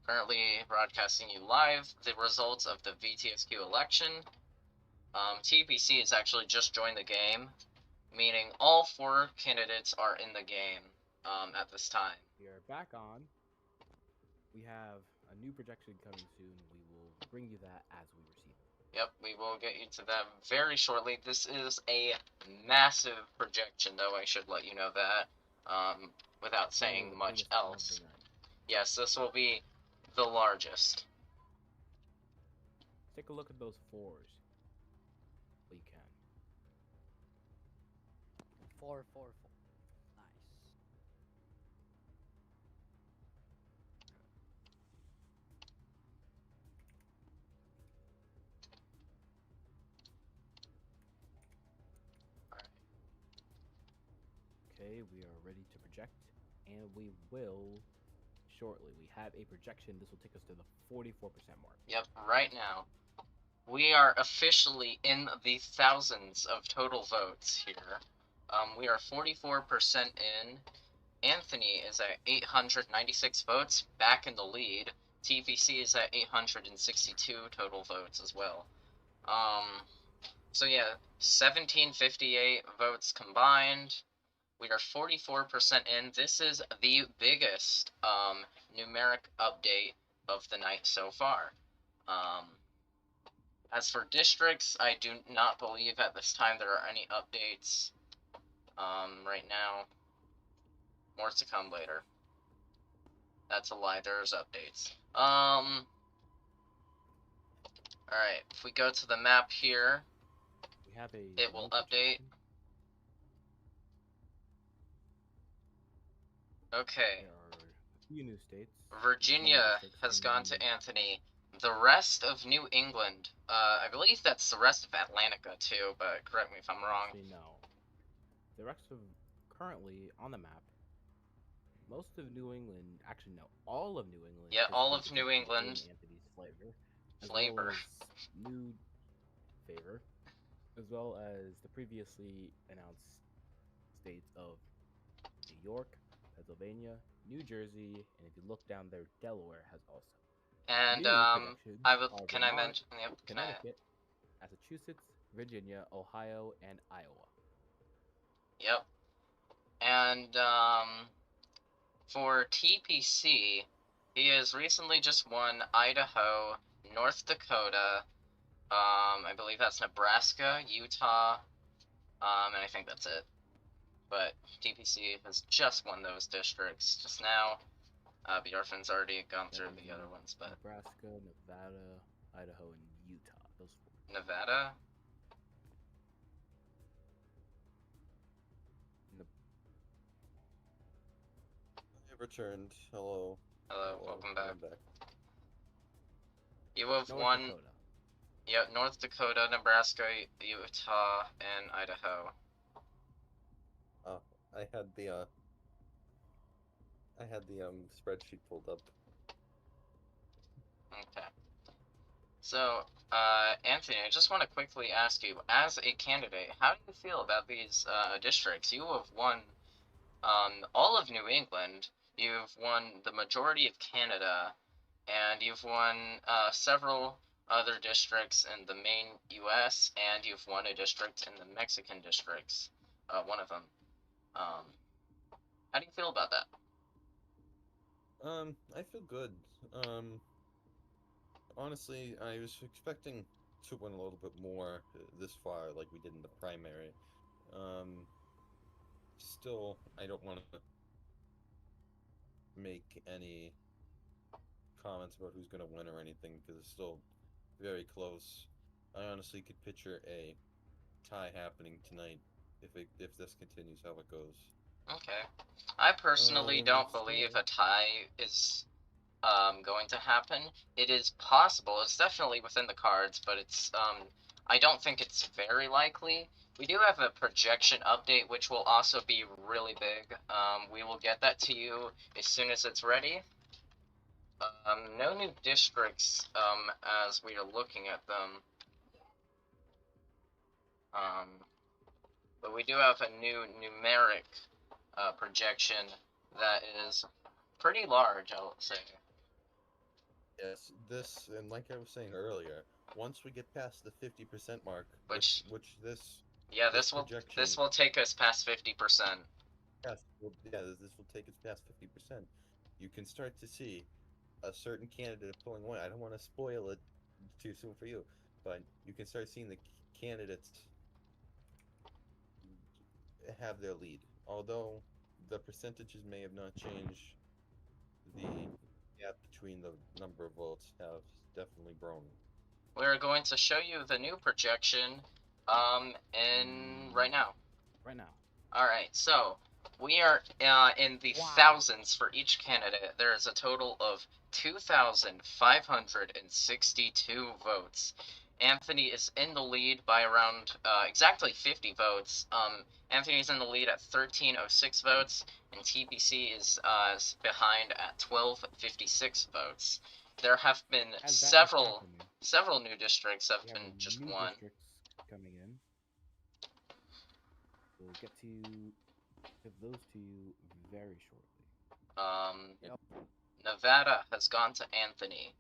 currently broadcasting you live the results of the VTSQ election. TPC has actually just joined the game, meaning all 4 candidates are in the game at this time. We are back on. We have a new projection coming soon. We will bring you that as we receive it. Yep, we will get you to that very shortly. This is a massive projection, though, I should let you know that, without saying the much biggest of else. the night. Yes, this will be the largest. Take a look at those 4s. You can. 4, 4, 4. Nice. Okay, we are ready to project, and we will shortly. We have a projection. This will take us to the 44% mark. Yep, right now. We are officially in the thousands of total votes here. We are 44% in. Anthony is at 896 votes, back in the lead. TPC is at 862 total votes as well. So yeah, 1758 votes combined. We are 44% in. This is the biggest numeric update of the night so far. As for districts, I do not believe at this time there are any updates right now. More to come later. That's a lie, there's updates. Alright, if we go to the map here, We have a. it will new update. projection. Okay, There are a few new states. Virginia districts has in gone the- to Anthony. The rest of New England, I believe that's the rest of Atlantica too, but correct me if I'm wrong. Actually, no. The rest of currently on the map. Most of New England, actually no, all of New England. Yeah, has all been of New projected in England. Anthony's flavor. As Flavor. Well as new favor, as well as the previously announced states of New York, Pennsylvania, New Jersey, and if you look down there, Delaware has also. And New projections I would. are Can I Vermont, mention? Yep. Can I? Connecticut, Massachusetts, Virginia, Ohio, and Iowa. Yep. And for TPC, he has recently just won Idaho, North Dakota. I believe that's Nebraska, Utah, and I think that's it. But TPC has just won those districts just now. Bjorfin's already gone through the other ones, but Nebraska, Nevada, Idaho, and Utah. Those 4. Nevada. I returned. Hello. Hello, welcome back. I'm back. You have North won. Dakota. Yep, North Dakota, Nebraska, Utah, and Idaho. I had the spreadsheet pulled up. Okay. So, Anthony, I just want to quickly ask you, as a candidate, how do you feel about these districts? You have won all of New England. You've won the majority of Canada, and you've won several other districts in the main U.S., and you've won a district in the Mexican districts, one of them. How do you feel about that? I feel good. Honestly, I was expecting to win a little bit more this far, like we did in the primary. Still, I don't want to make any comments about who's going to win or anything because it's still very close. I honestly could picture a tie happening tonight if this continues how it goes. Okay. I personally don't believe a tie is going to happen. It is possible. It's definitely within the cards, but it's I don't think it's very likely. We do have a projection update, which will also be really big. We will get that to you as soon as it's ready. No new districts as we are looking at them. But we do have a new numeric projection that is pretty large, I'll say. Yes, this, and like I was saying earlier, once we get past the 50% mark, Which this yeah, this this will take us past 50%. Yes, this will take us past 50%. You can start to see a certain candidate pulling away. I don't want to spoil it too soon for you, but you can start seeing the candidates have their lead. Although the percentages may have not changed, the gap between the number of votes have definitely grown. We're going to show you the new projection in right now. Right now. Alright, so we are in the thousands for each candidate. There is a total of 2,562 votes. Anthony is in the lead by around exactly 50 votes. Anthony's in the lead at 1,306 votes, and TPC is behind at 1,256 votes. There have been several new districts have been just won. Districts coming in. We'll get to those to you very shortly. Yep. Nevada has gone to Anthony.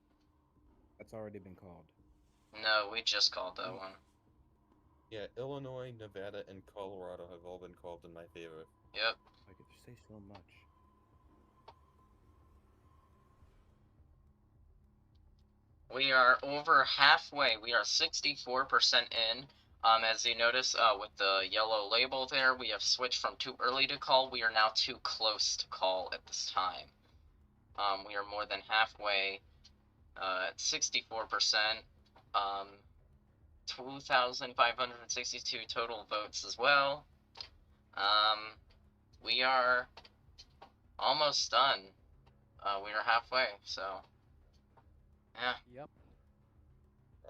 That's already been called. No, we just called that one. Yeah, Illinois, Nevada, and Colorado have all been called in my favor. Yep. I could say so much. We are over halfway. We are 64% in. As you notice, with the yellow label there, we have switched from too early to call. We are now too close to call at this time. We are more than halfway at 64%. 2,562 total votes as well. We are almost done. We are halfway, so yeah. Yep.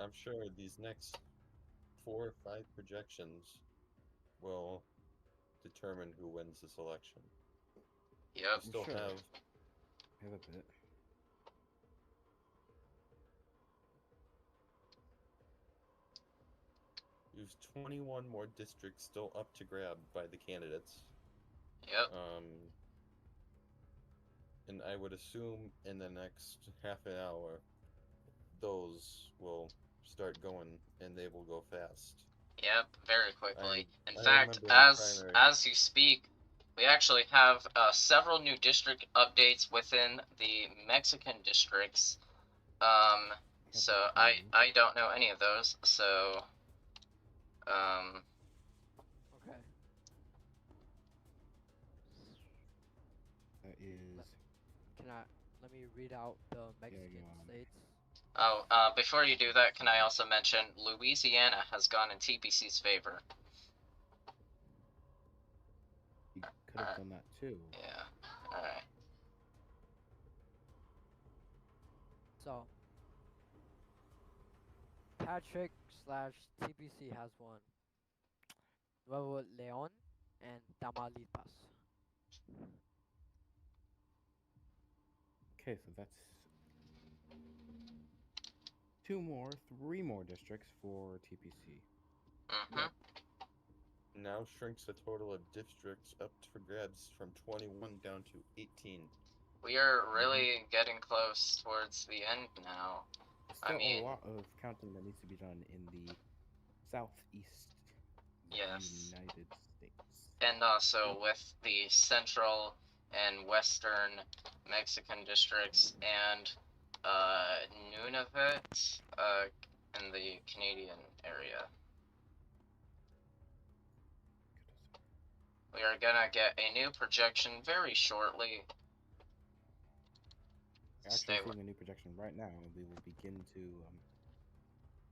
I'm sure these next 4 or 5 projections will determine who wins this election. Yep. We still have a bit. There's 21 more districts still up to grab by the candidates. Yep. And I would assume in the next half an hour, those will start going and they will go fast. Yep, very quickly. In I fact, as you speak, we actually have several new district updates within the Mexican districts. So I don't know any of those. So Okay. That is. Let me read out the Mexican states. Oh, before you do that, can I also mention Louisiana has gone in TPC's favor. You could have done that too. Yeah. Alright. So, Patrick/TPC has won Nuevo León and Tamaulipas. Okay, so that's 3 more districts for TPC. Mm-hmm. now shrinks the total of districts up for grabs from 21 down to 18. We are really getting close towards the end now. Still I mean, a lot of counting that needs to be done in the southeast yes. United States. And also with the central and western Mexican districts and Nunavut in the Canadian area. We are gonna get a new projection very shortly. We're actually seeing a new projection right now, and we will begin to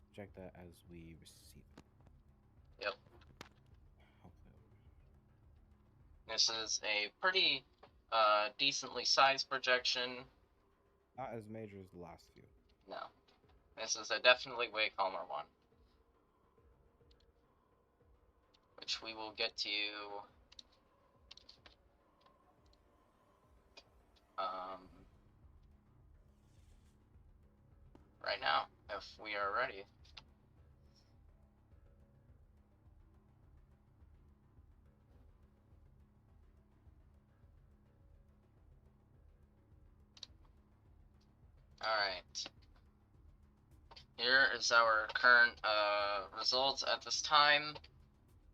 project that as we receive it. Yep. Hopefully. This is a pretty decently sized projection. Not as major as the last few. No. This is a definitely way calmer one. Which we will get to right now, if we are ready. Alright. Here is our current results at this time.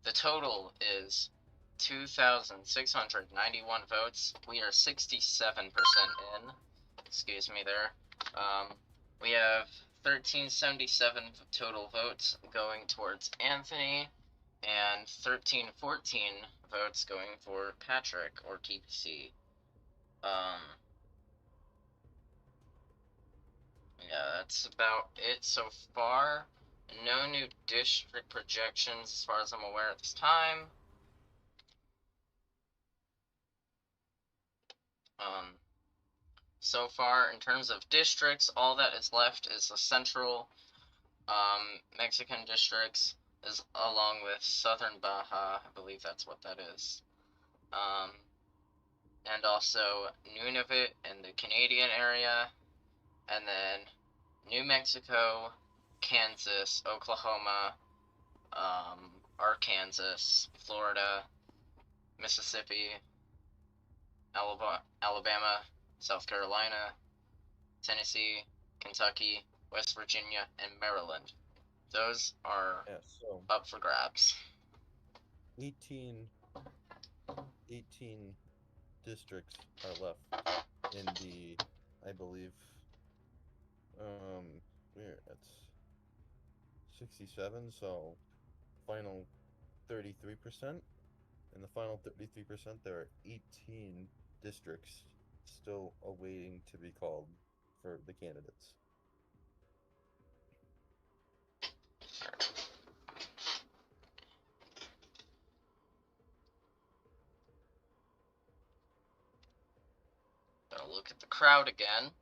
The total is 2,691 votes. We are 67% in. Excuse me there. We have 1,377 total votes going towards Anthony, and 1,314 votes going for Patrick, or TPC. Yeah, that's about it so far. No new district projections as far as I'm aware at this time. So far, in terms of districts, all that is left is the central Mexican districts, is along with southern Baja, I believe that's what that is. And also Nunavut in the Canadian area, and then New Mexico, Kansas, Oklahoma, Arkansas, Florida, Mississippi, Alabama, South Carolina, Tennessee, Kentucky, West Virginia, and Maryland. Those are up for grabs. 18 districts are left in the, I believe, we're at 67, so final 33%. In the final 33%, there are 18 districts still awaiting to be called for the candidates. Gotta look at the crowd again.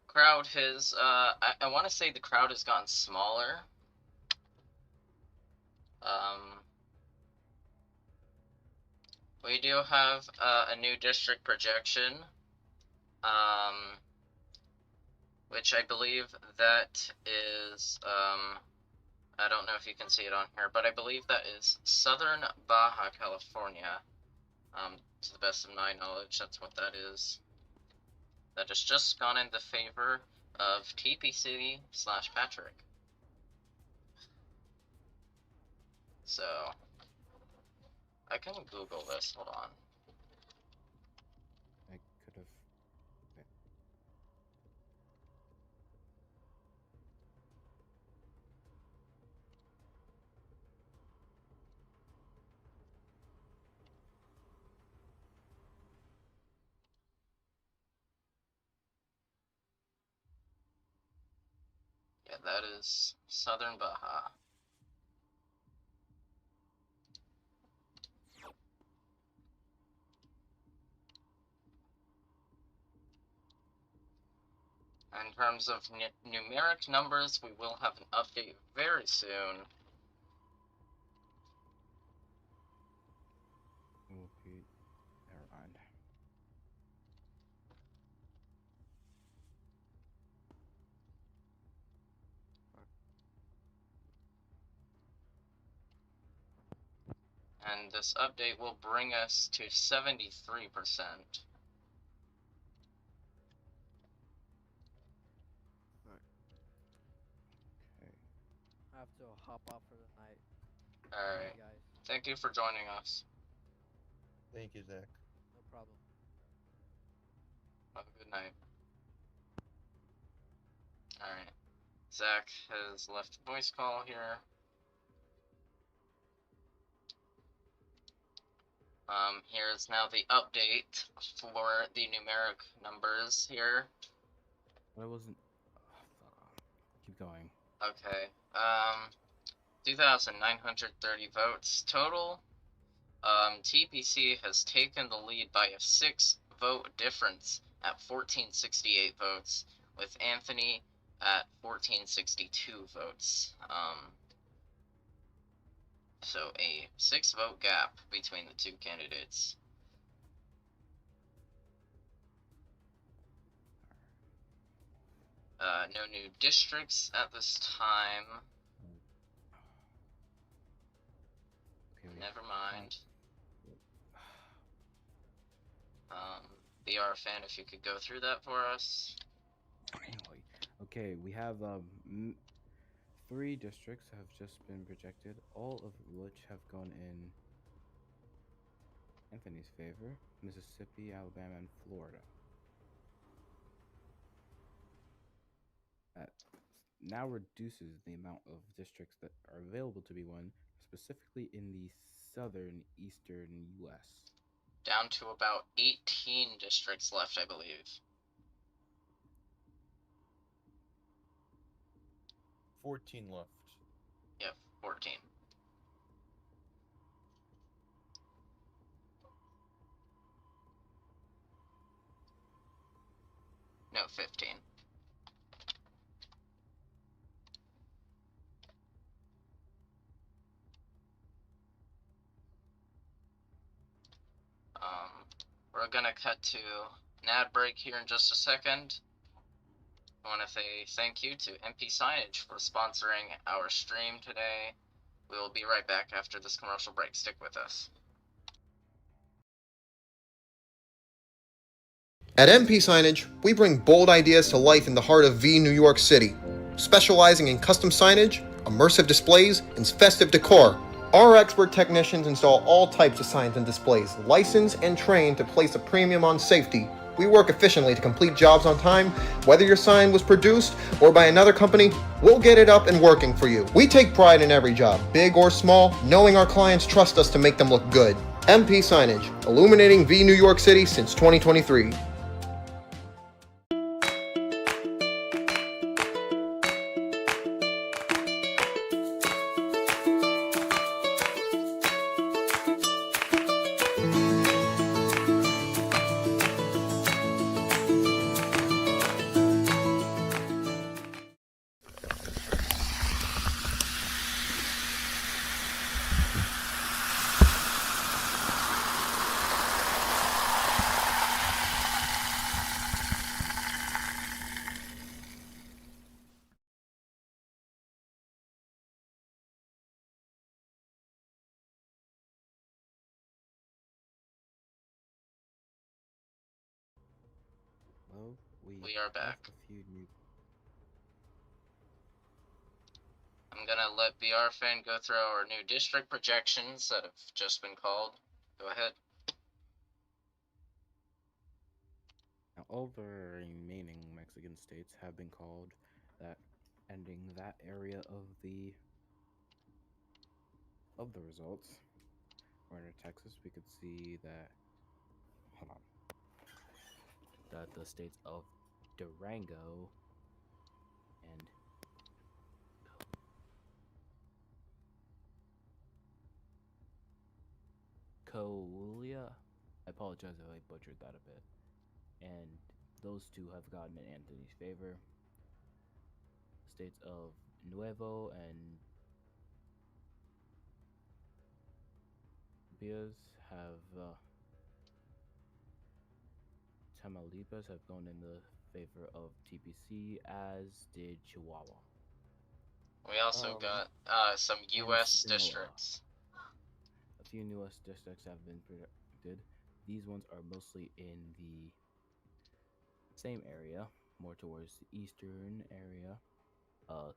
Crowd has, I want to say the crowd has gotten smaller. We do have a new district projection, which I believe that is, I don't know if you can see it on here, but I believe that is Southern Baja California. To the best of my knowledge, that's what that is. That has just gone in the favor of TPC/Patrick. So, I can Google this, hold on. I could have. Okay. Yeah, that is Southern Baja. In terms of numeric numbers, we will have an update very soon. Okay, never mind. And this update will bring us to 73%. Okay. I have to hop off for the night. Alright. Guys, Thank you for joining us. Thank you, Zach. no problem. Have a good night. Alright. Zach has left a voice call here. Here is now the update for the numeric numbers here. But I wasn't. Keep going. Okay. 2,930 votes total. TPC has taken the lead by a 6-vote difference at 1468 votes, with Anthony at 1462 votes. So a 6-vote gap between the two candidates. No new districts at this time. Okay, Never mind. BR fan, if you could go through that for us. Anyway, okay, we have 3 districts have just been projected, all of which have gone in Anthony's favor: Mississippi, Alabama, and Florida. That now reduces the amount of districts that are available to be won, specifically in the southern eastern U.S. Down to about 18 districts left, I believe. 14 left. Yep, 14. No, 15. We're gonna cut to an ad break here in just a second. I want to say thank you to MP Signage for sponsoring our stream today. We will be right back after this commercial break. Stick with us. At MP Signage, we bring bold ideas to life in the heart of New York City, specializing in custom signage, immersive displays, and festive decor. Our expert technicians install all types of signs and displays, licensed and trained to place a premium on safety. We work efficiently to complete jobs on time. Whether your sign was produced or by another company, we'll get it up and working for you. We take pride in every job, big or small, knowing our clients trust us to make them look good. MP Signage, illuminating New York City since 2023. Well, We are back. have a few new. I'm gonna let BR Fan go through our new district projections that have just been called. Go ahead. Now, all the remaining Mexican states have been called, that ending that area of the results. Or in Texas, we could see that. Hold on. That the states of Durango and Coahuila. I apologize if I butchered that a bit. And those two have gotten in Anthony's favor. States of Nuevo and Bias have Tamaulipas have gone in the favor of TPC, as did Chihuahua. We also got some U.S. Sinaloa. districts. few newest districts have been predicted. These ones are mostly in the same area, more towards the eastern area. Uh,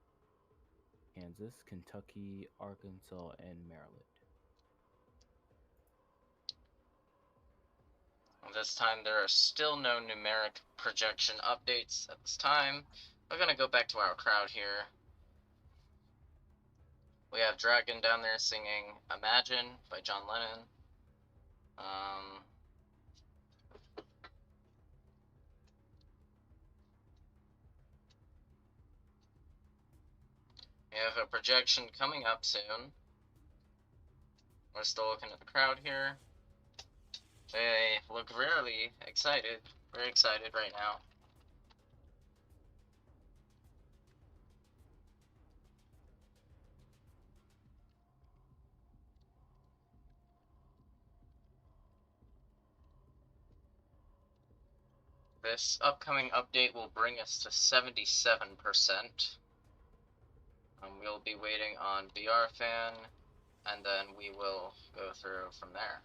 Kansas, Kentucky, Arkansas, and Maryland. This time there are still no numeric projection updates at this time. We're gonna go back to our crowd here. We have Dragon down there singing Imagine by John Lennon. We have a projection coming up soon. We're still looking at the crowd here. They look really excited, very excited right now. This upcoming update will bring us to 77%. We'll be waiting on VR fan, and then we will go through from there.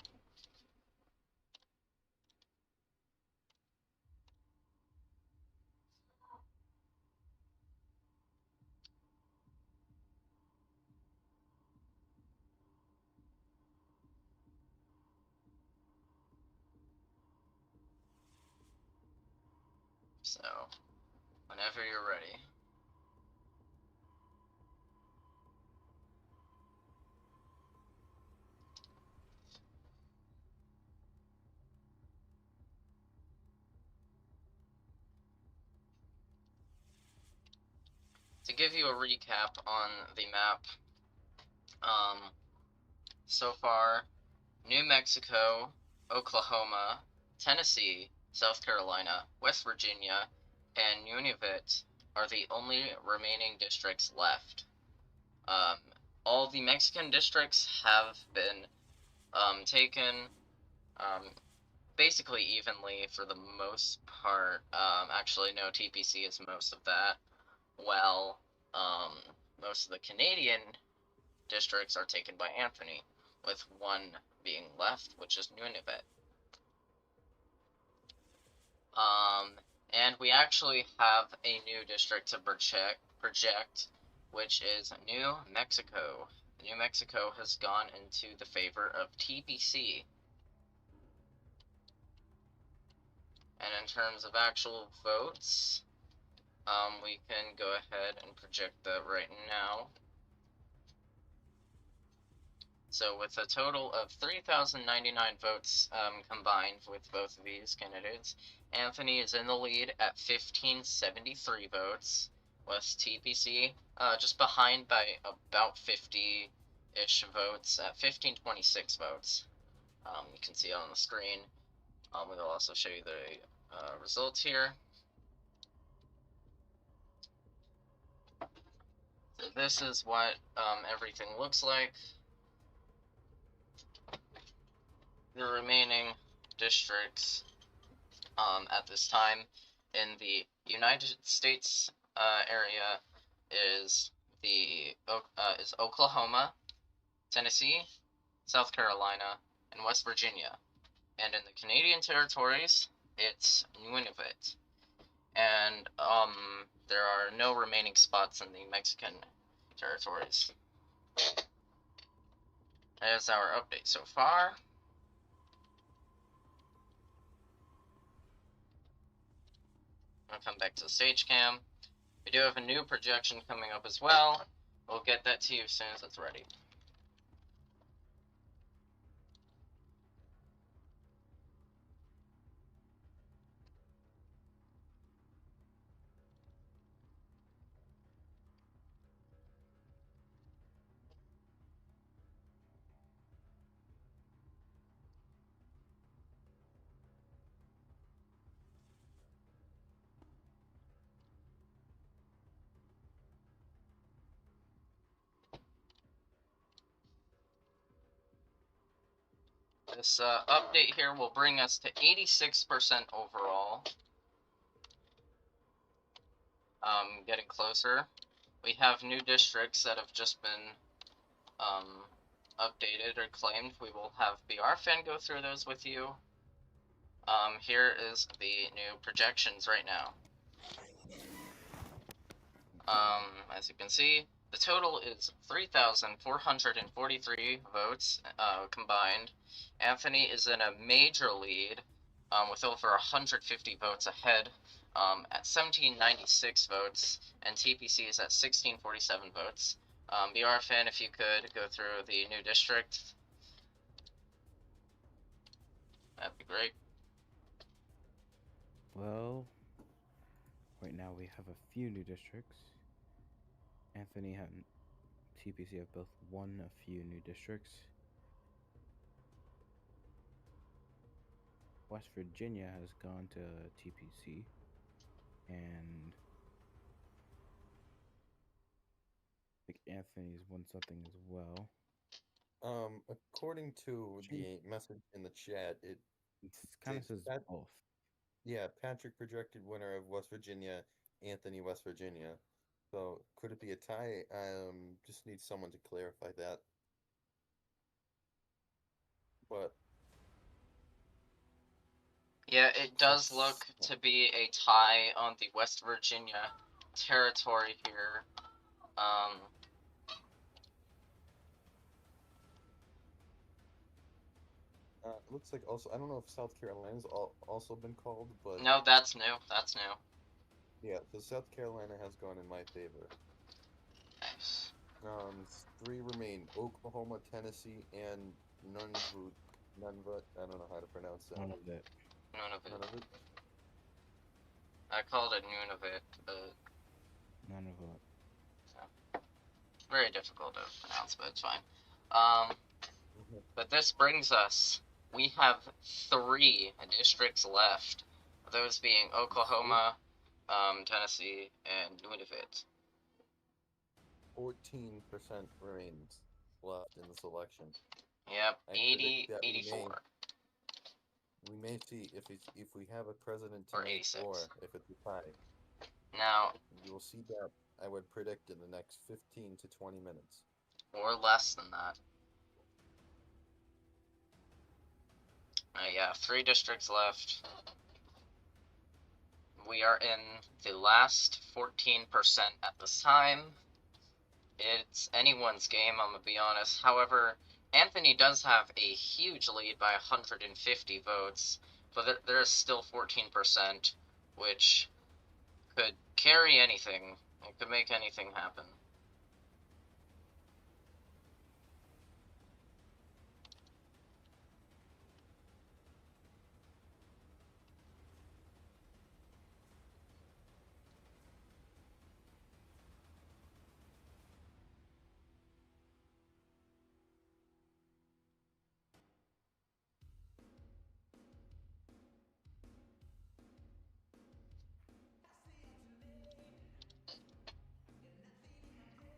So, whenever you're ready. To give you a recap on the map, so far, New Mexico, Oklahoma, Tennessee, South Carolina, West Virginia, and Nunavut are the only remaining districts left. All the Mexican districts have been taken basically evenly for the most part. Actually, no, TPC is most of that. While most of the Canadian districts are taken by Anthony, with one being left, which is Nunavut. And we actually have a new district to project, which is New Mexico. New Mexico has gone into the favor of TPC. And in terms of actual votes, we can go ahead and project that right now. So with a total of 3,099 votes combined with both of these candidates, Anthony is in the lead at 1,573 votes, with TPC just behind by about 50-ish votes at 1,526 votes. You can see it on the screen. We'll also show you the results here. So this is what everything looks like. The remaining districts at this time in the United States area is Oklahoma, Tennessee, South Carolina, and West Virginia. And in the Canadian territories, it's Nunavut. And there are no remaining spots in the Mexican territories. That is our update so far. I'll come back to the stage cam. We do have a new projection coming up as well. We'll get that to you as soon as it's ready. This update here will bring us to 86% overall. Getting closer. We have new districts that have just been updated or claimed, we will have BRFan go through those with you. Here is the new projections right now. As you can see, the total is 3,443 votes combined. Anthony is in a major lead with over 150 votes ahead at 1,796 votes, and TPC is at 1,647 votes. BRFan, if you could go through the new district, that'd be great. Well, right now we have a few new districts. Anthony and TPC have both won a few new districts. West Virginia has gone to TPC, and I think Anthony's won something as well. According to the message in the chat, it kind of says that- both. yeah, Patrick projected winner of West Virginia, Anthony West Virginia. So could it be a tie? Just need someone to clarify that. But yeah, it does look to be a tie on the West Virginia territory here. It looks like also, I don't know if South Carolina's also been called, but no, that's new. That's new. yeah, so South Carolina has gone in my favor. Nice. 3 remain: Oklahoma, Tennessee, and Nunavut. I don't know how to pronounce that. None of it. Nunavut. I called it Nunavut, but None of it. very difficult to pronounce, but it's fine. But this brings us, we have 3 districts left, those being Oklahoma, Tennessee, and Nunavut. 14% remains left in this election. Yep, I 80, predict that 84. We may see if we have a president Or tonight, 86. or if it's a tie. Now, You will see that, I would predict, in the next 15 to 20 minutes. or less than that. Yeah, 3 districts left. We are in the last 14% at this time. It's anyone's game, I'm gonna be honest. However, Anthony does have a huge lead by 150 votes, but there is still 14%, which could carry anything. It could make anything happen.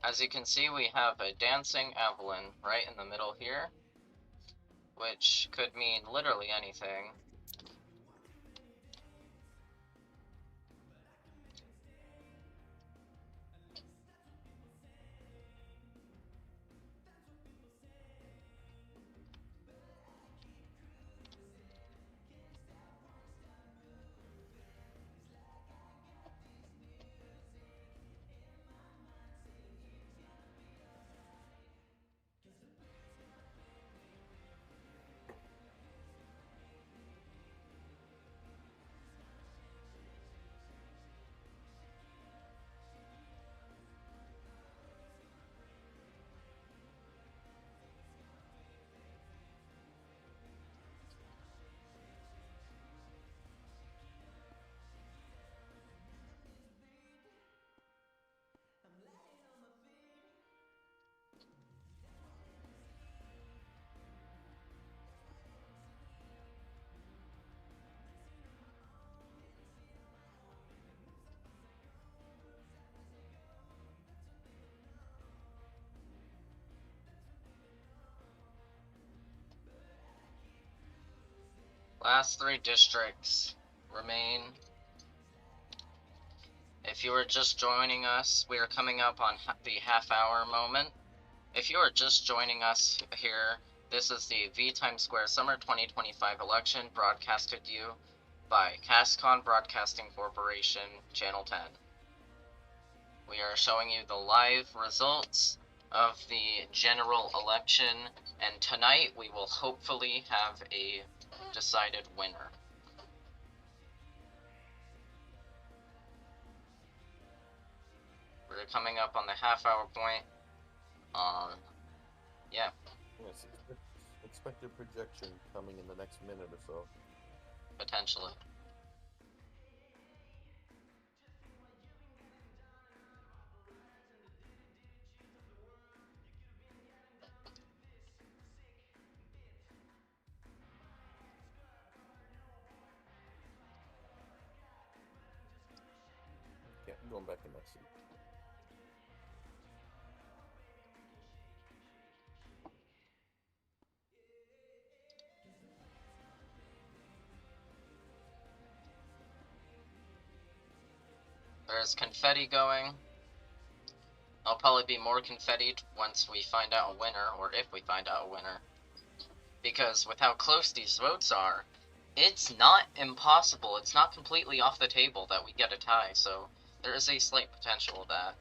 As you can see, we have a dancing Evelyn right in the middle here, which could mean literally anything. Last 3 districts remain. If you were just joining us, we are coming up on the half-hour moment. If you are just joining us here, this is the VTimes Square Summer 2025 election broadcasted to you by Cascon Broadcasting Corporation, Channel 10. We are showing you the live results of the general election, and tonight we will hopefully have a decided winner. We're coming up on the half-hour point. Yeah. Yes, expected projection coming in the next minute or so. Potentially. Okay, I'm going back in my seat. There's confetti going. There'll probably be more confetti once we find out a winner, or if we find out a winner. Because with how close these votes are, it's not impossible, it's not completely off the table that we get a tie, so there is a slight potential of that.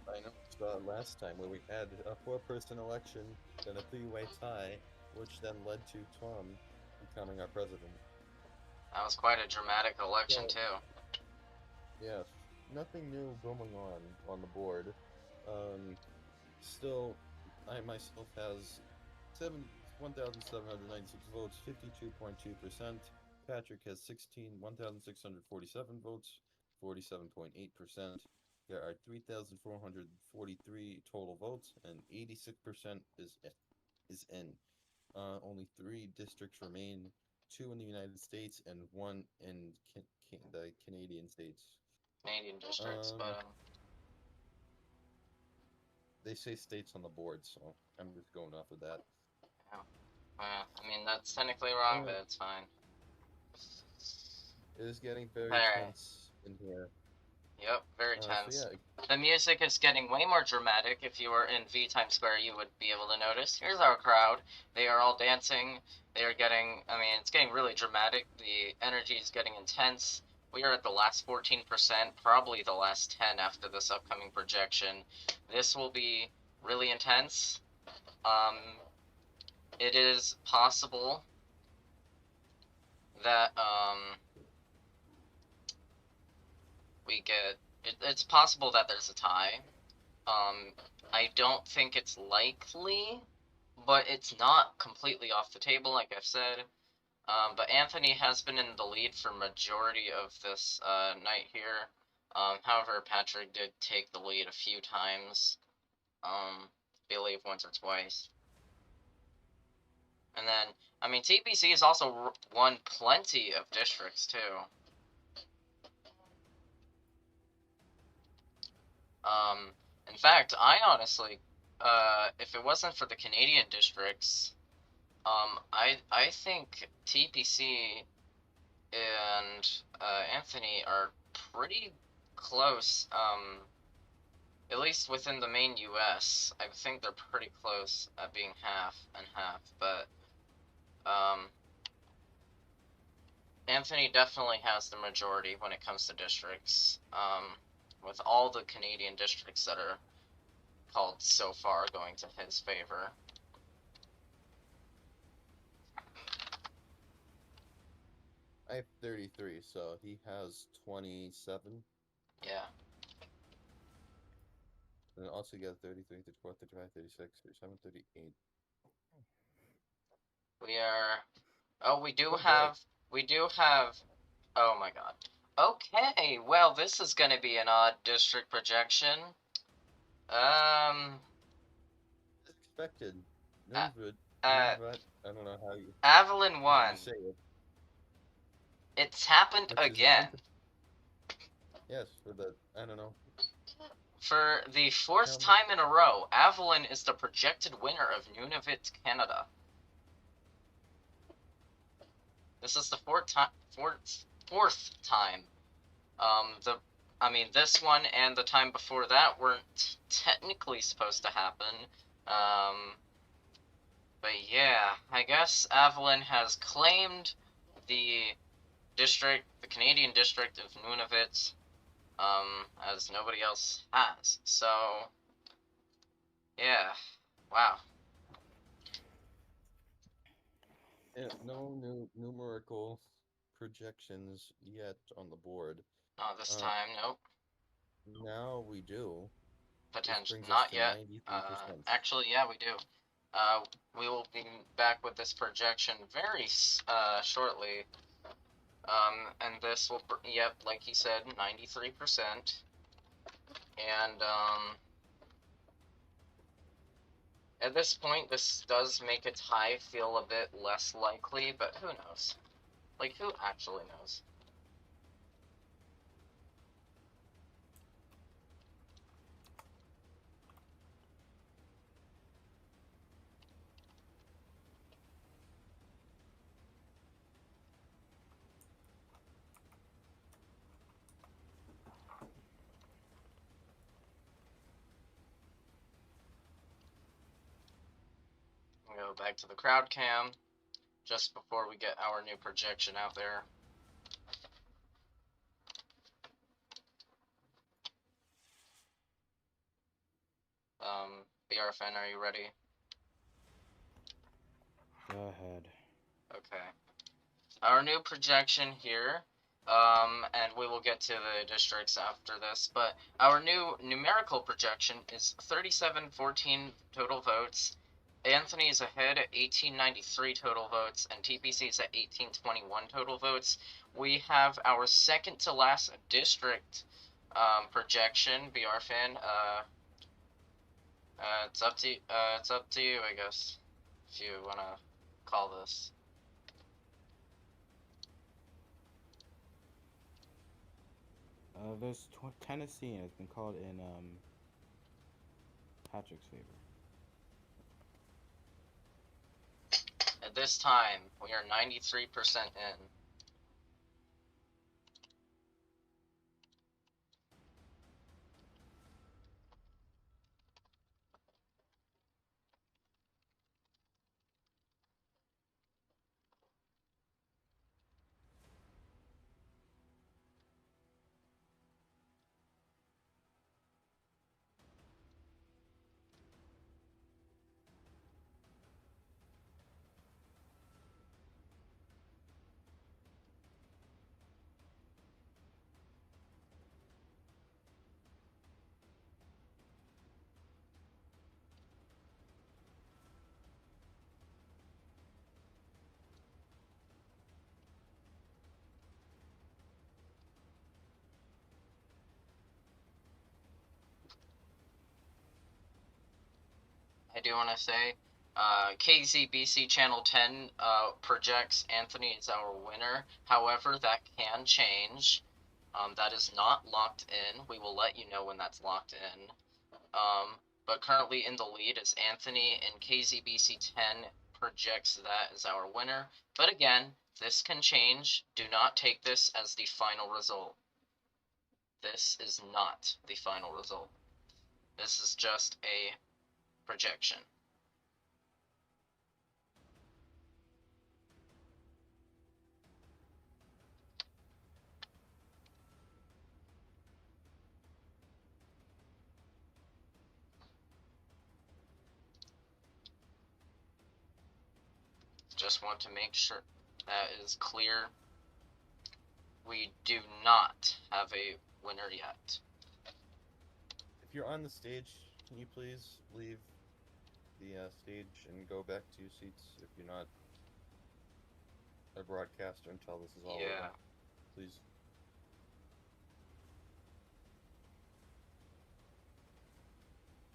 I know last time where we had a 4-person election, then a 3-way tie, which then led to Tom becoming our president. That was quite a dramatic election, Yeah. too. Yes, nothing new going on the board. Still, I myself has 1,796 votes, 52.2%. Patrick has 1,647 votes, 47.8%. There are 3,443 total votes, and 86% is in. Only 3 districts remain, 2 in the United States and 1 in the Canadian states. Canadian districts, but they say states on the board, so I'm just going off of that. I mean, that's technically wrong, but it's fine. It is getting very tense in here. Yep, very tense. So yeah. The music is getting way more dramatic. If you were in VTimes Square, you would be able to notice. Here's our crowd. They are all dancing. They are getting, I mean, it's getting really dramatic. The energy is getting intense. We are at the last 14%, probably the last 10 after this upcoming projection. This will be really intense. It is possible that, it's possible that there's a tie. I don't think it's likely, but it's not completely off the table, like I've said. But Anthony has been in the lead for majority of this night here. However, Patrick did take the lead a few times. I believe once or twice. And then, I mean, TPC has also won plenty of districts, too. In fact, I honestly, if it wasn't for the Canadian districts, I think TPC and Anthony are pretty close, at least within the main US. I think they're pretty close at being half and half, but Anthony definitely has the majority when it comes to districts, with all the Canadian districts that are called so far going to his favor. I have 33, so he has 27. Yeah. And also you got 33, 34, 35, 36, 37, 38. We do have, oh my god. Okay, well, this is gonna be an odd district projection. Expected. Nunavut. I don't know how you... Avalon won. Say it. It's happened again. Yes, for the, I don't know. For the 4th time in a row, Avalon is the projected winner of Nunavut, Canada. This is the fourth time. I mean, this one and the time before that weren't technically supposed to happen. But yeah, I guess Avalon has claimed the the Canadian district of Nunavut, as nobody else has. So, yeah, wow. Yeah, no numerical projections yet on the board. Not this Uh, time, nope. Now we do. This Potential, brings us not to yet. 93%. Actually, yeah, we do. We will be back with this projection very shortly. And this will, yep, like he said, 93%. And at this point, this does make a tie feel a bit less likely, but who knows? Like, who actually knows? Go back to the crowd cam just before we get our new projection out there. BRFN, are you ready? Go ahead. Okay. Our new projection here, and we will get to the districts after this, but our new numerical projection is 3714 total votes. Anthony is ahead at 1893 total votes, and TPC is at 1821 total votes. We have our second to last district projection, BRFan. It's up to you, I guess, if you wanna call this. Tennessee has been called in Patrick's favor. At this time, we are 93% in. I do want to say, KZBC Channel 10 projects Anthony as our winner. However, that can change. That is not locked in. We will let you know when that's locked in. But currently in the lead is Anthony, and KZBC 10 projects that as our winner. But again, this can change. Do not take this as the final result. This is not the final result. This is just a projection. Just want to make sure that is clear. We do not have a winner yet. If you're on the stage, can you please leave the stage and go back to your seats if you're not a broadcaster until this is all over? Please.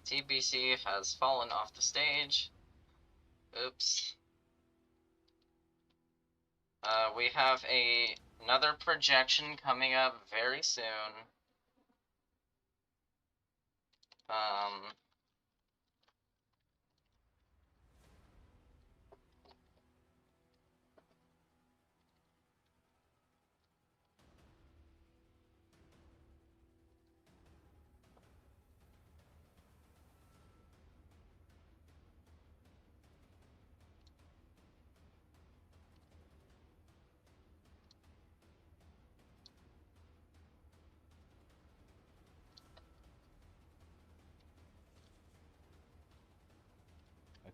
TBC has fallen off the stage. Oops. We have another projection coming up very soon.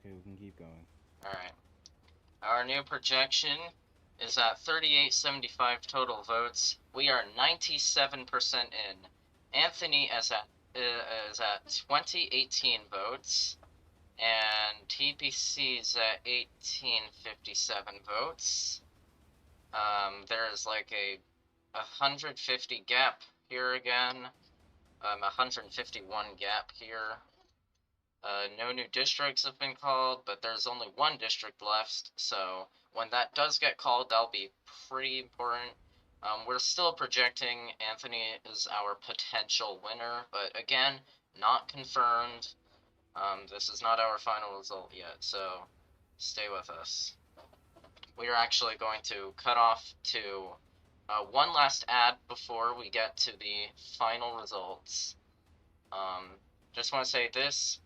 Okay, we can keep going. Alright. Our new projection is at 3875 total votes. We are 97% in. Anthony is at 2018 votes. And TPC is at 1857 votes. There's like a 150 gap here again. 151 gap here. No new districts have been called, but there's only one district left, so when that does get called, that'll be pretty important. We're still projecting Anthony is our potential winner, but again, not confirmed. This is not our final result yet, so stay with us. We are actually going to cut off to one last ad before we get to the final results. Just want to say this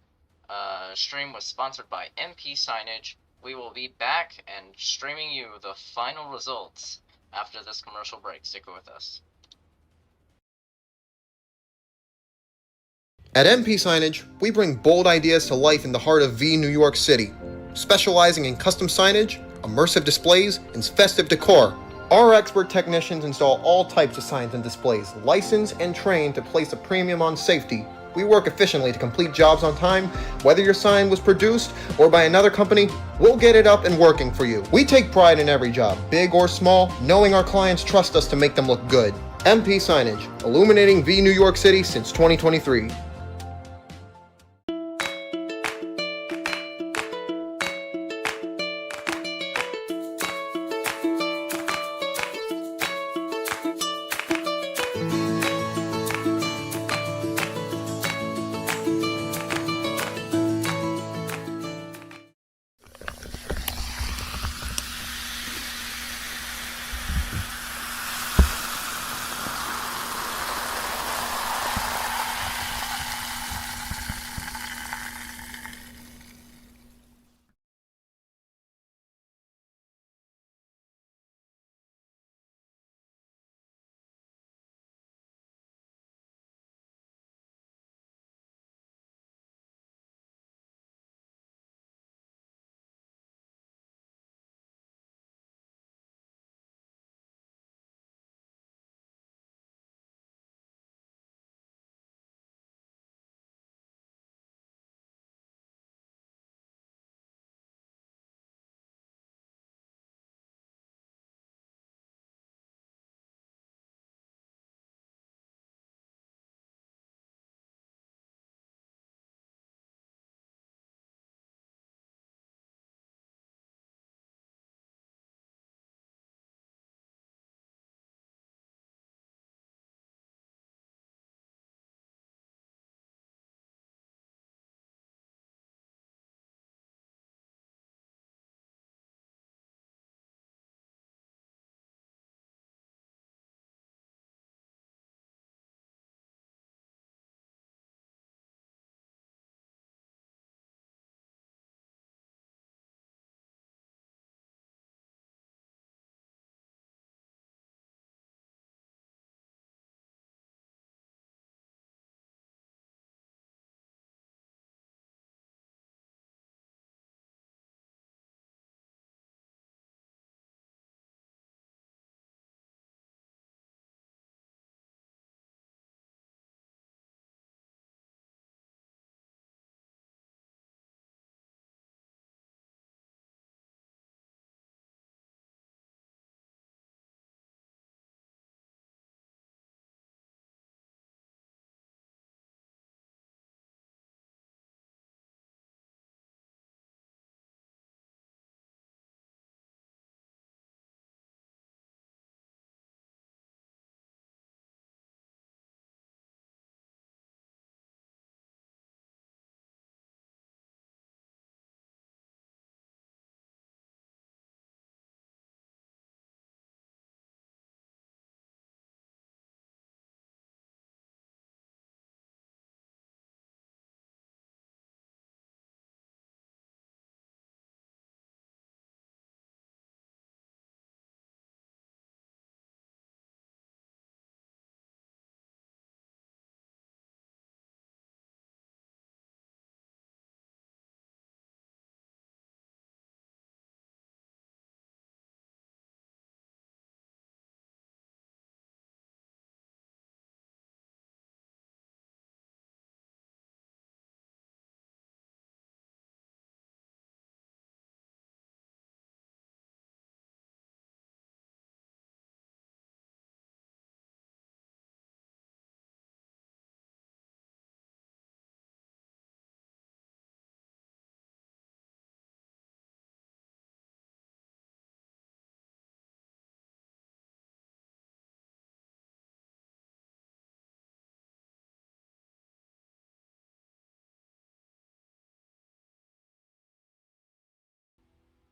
stream was sponsored by MP Signage. We will be back and streaming you the final results after this commercial break. Stick with us. At MP Signage, we bring bold ideas to life in the heart of New York City, specializing in custom signage, immersive displays, and festive decor. Our expert technicians install all types of signs and displays, licensed and trained to place a premium on safety. We work efficiently to complete jobs on time. Whether your sign was produced or by another company, we'll get it up and working for you. We take pride in every job, big or small, knowing our clients trust us to make them look good. MP Signage, illuminating New York City since 2023.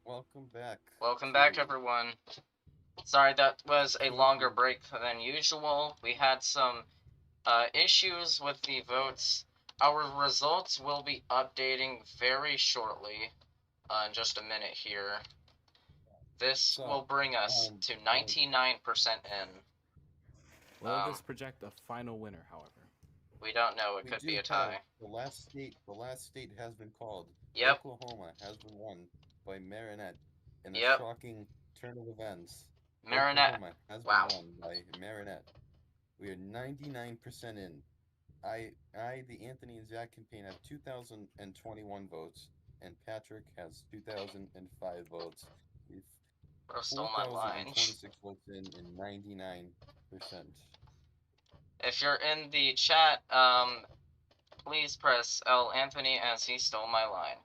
Welcome back. Welcome back, to everyone. Sorry, that was a longer 2020 break than usual. We had some issues with the votes. Our results will be updating very shortly, in just a minute here. This So, will bring us to 99% in. Will this project a final winner, however? We don't know. It we could do be a have tie. the last state has been called. Yep. Oklahoma has been won by Marinette in a Yep. shocking turn of events. Marinette. Oklahoma has Wow. been won by Marinette. We are 99% in. The Anthony and Zach campaign have 2,021 votes, and Patrick has 2,005 votes. We've Bro stole my line. 4,026 votes in, and 99%. If you're in the chat, please press L Anthony as he stole my line.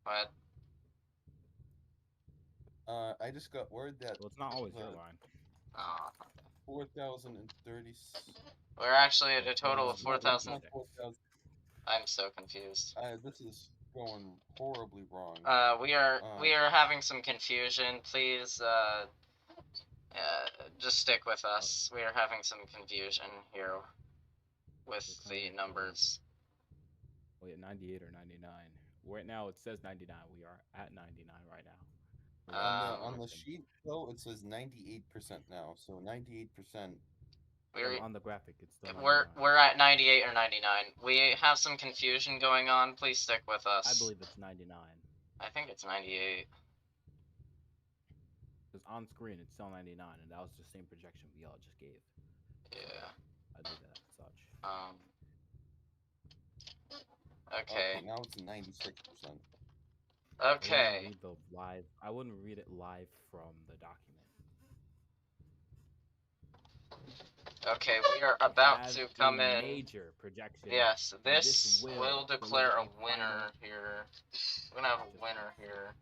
But I just got word that Well, it's not always your line. 4,030. We're actually at a It's total of not- 4,000. Not 4,000. I'm so confused. This is going horribly wrong. We are having some confusion. Please, just stick with us. We are having some confusion here with the numbers. Wait, 98 or 99? Right now it says 99. We are at 99 right now. On the sheet though, it says 98% now. So 98%. On the graphic, it's still 99. We're at 98 or 99. We have some confusion going on. Please stick with us. I believe it's 99. I think it's 98. Because on screen it's still 99, and that was the same projection we all just gave. Yeah. I believe that as such. Okay. Now it's 96%. Okay. I wouldn't read it live from the document. Okay, we are about to come in. Major projection. Yes, this will declare a winner here. We're gonna have a winner here.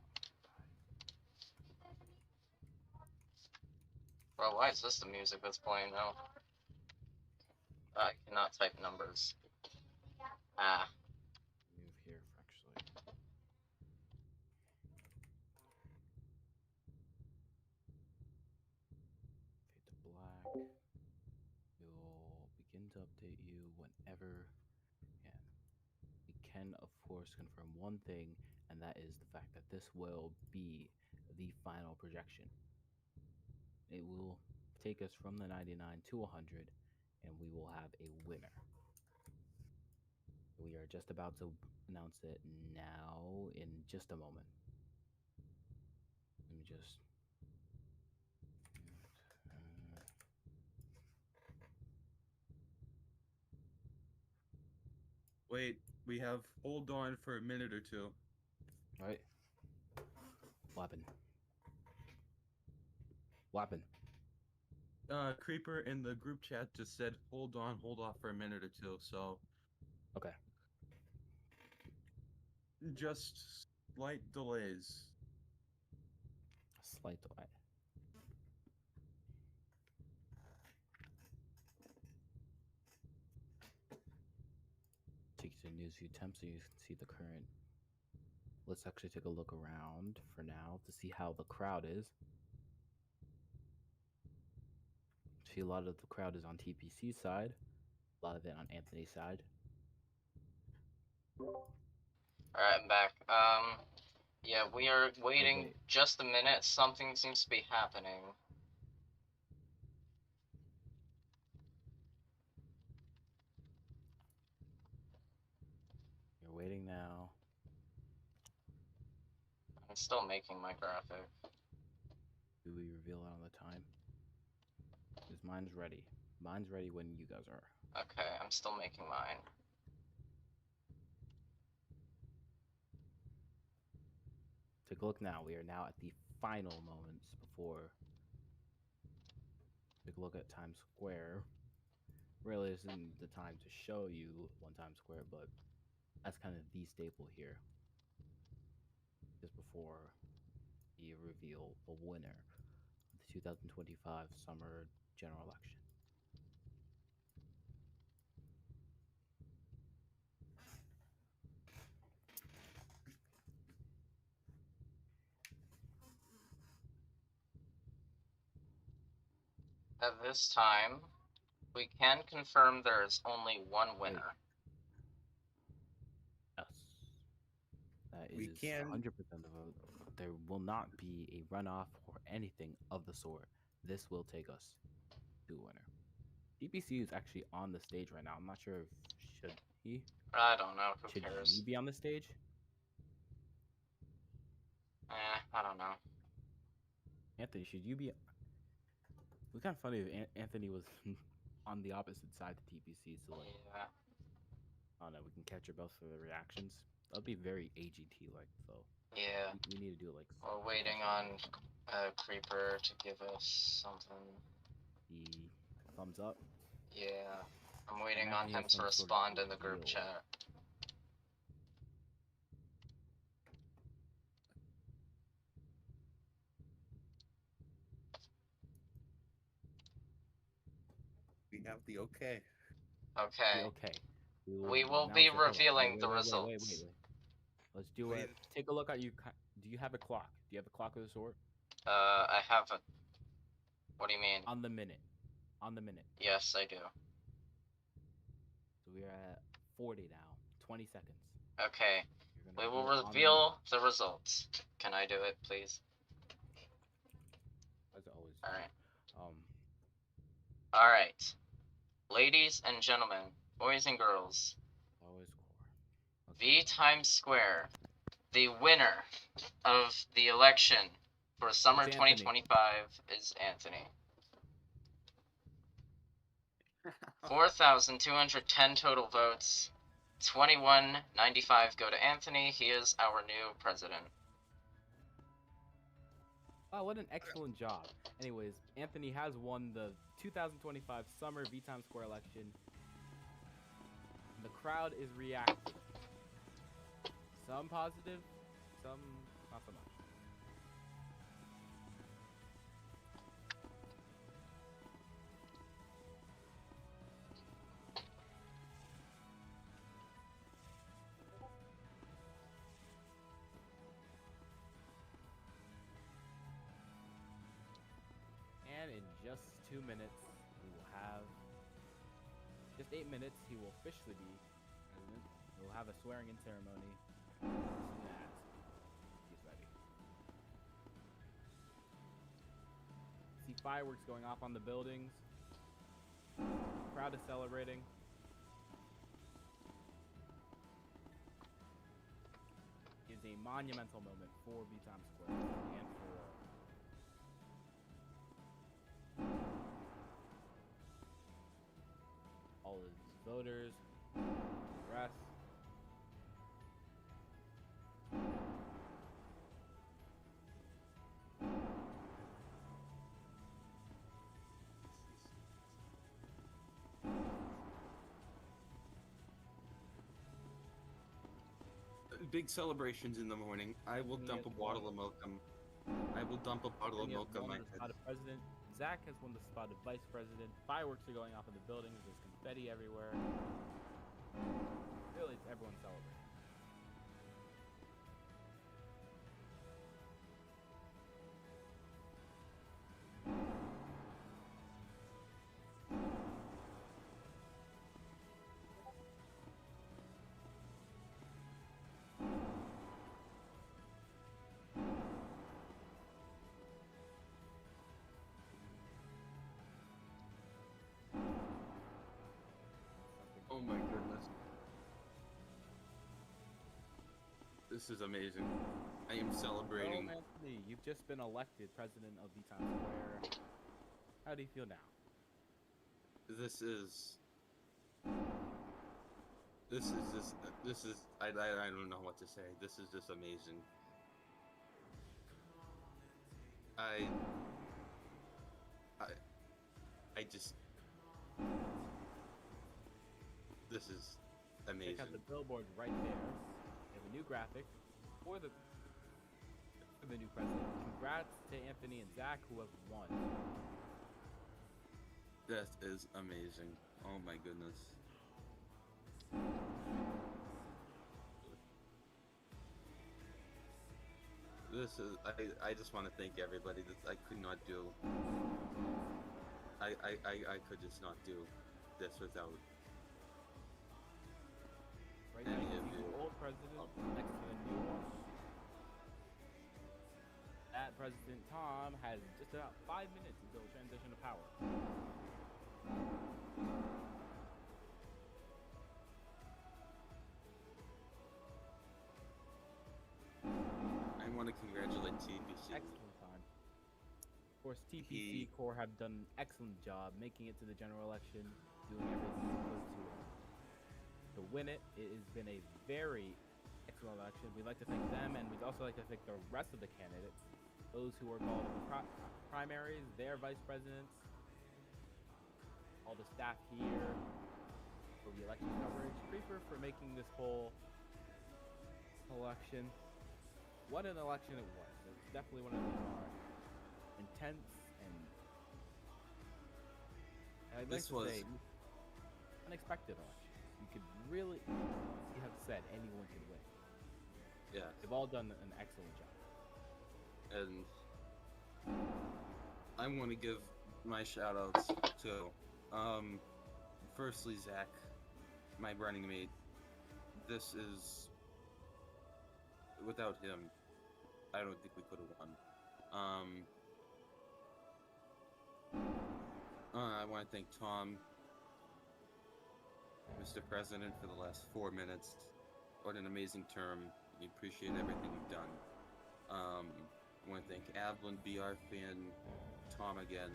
Bro, why is this the music that's playing now? I cannot type numbers. Move here, actually. Fade to black. We will begin to update you whenever we can. We can, of course, confirm one thing, and that is the fact that this will be the final projection. It will take us from the 99 to 100, and we will have a winner. We are just about to announce it now in just a moment. Let me just... Wait, we have hold on for a minute or two. All right. What happened? Creeper in the group chat just said hold off for a minute or two, so Okay. just slight delays. Slight delay. Take you to news view temp so you can see the current. Let's actually take a look around for now to see how the crowd is. See, a lot of the crowd is on TPC's side, a lot of it on Anthony's side. Alright, I'm back. Yeah, we are waiting just a minute. Something seems to be happening. You're waiting now. I'm still making my graphic. Do we reveal it on the time? Because mine's ready. Mine's ready when you guys are. Okay, I'm still making mine. Take a look now. We are now at the final moments before. Take a look at Times Square. Really isn't the time to show you one Times Square, but that's kind of the staple here. Just before the reveal the winner of the 2025 summer general election. At this time, we can confirm there is only one winner. Yes. That We is can- 100% the vote. There will not be a runoff or anything of the sort. This will take us to a winner. DPC is actually on the stage right now. I'm not sure if should he I don't know. Who should cares? he be on the stage? I don't know. Anthony, should you be? It was kind of funny if Anthony was on the opposite side to TPC, so like, Yeah. I don't know, we can capture both of the reactions. That'd be very AGT like, though. Yeah. We need to do it like. We're waiting on Creeper to give us something. The thumbs up. Yeah. I'm waiting now on he him has to some sort of respond in the group reveal. chat. We have the okay. Okay. Okay. We will announce be it. Hold on. revealing Wait, the wait, results. Wait. Let's do Wait. it. Take a look at you. Do you have a clock? Do you have a clock of the sort? I have a. What do you mean? On the minute. On the minute. Yes, I do. So we're at 40 now. 20 seconds. Okay. You're We gonna will do it on the reveal the results. Can I do it, please? minute, as always. Alright. Um. Alright. Ladies and gentlemen, boys and girls, Always core. VTimes Square, the winner of the election for summer It's Anthony. 2025 is Anthony. 4,210 total votes. 2195 go to Anthony. He is our new president. Wow, what an excellent job. Anyways, Anthony has won the 2025 Summer VTimes Square election. The crowd is reacting. Some positive, some not so much. And in just 2 minutes, we will have, just 8 minutes, he will officially be president. We'll have a swearing in ceremony as soon as he's ready. See fireworks going off on the buildings. Crowd is celebrating. It is a monumental moment for VTimes Square and for all the voters, the rest. Big celebrations in the morning. I will He dump has a bottle won. of milk. I will dump a bottle of Anthony has milk on won my the head. spot of president. Zach has won the spot of vice president. Fireworks are going off in the buildings. There's confetti everywhere. Really, it's everyone celebrating. Oh my goodness. This is amazing. I am celebrating. Oh, Anthony, you've just been elected president of VTimes Square. How do you feel now? This is I don't know what to say. This is just amazing. I just this is amazing. Check out the billboard right there. They have a new graphic for the new president. Congrats to Anthony and Zach who have won. That is amazing. Oh my goodness. This is I just want to thank everybody. That I could not do. I could just not do this without Right now, any you of see you. the old president next to the new one. That President Tom has just about 5 minutes until transition of power. I want to congratulate TPC. Excellent time. Of course, TPC He- Core have done an excellent job making it to the general election, doing everything they could to win it. It has been a very excellent election. We'd like to thank them, and we'd also like to thank the rest of the candidates, those who are involved in the primaries, their vice presidents, all the staff here for the election coverage, Creeper for making this whole election. What an election it was. It was definitely one of the more intense and I'd like This to was- say unexpected election. You could really have said anyone could win. Yeah, They've all done an excellent job. and I want to give my shout outs to, firstly, Zach, my running mate. This is, without him, I don't think we could have won. I want to thank Tom, Mr. President, for the last 4 minutes. What an amazing term. We appreciate everything you've done. I want to thank Avalon, BR Fan, Tom again,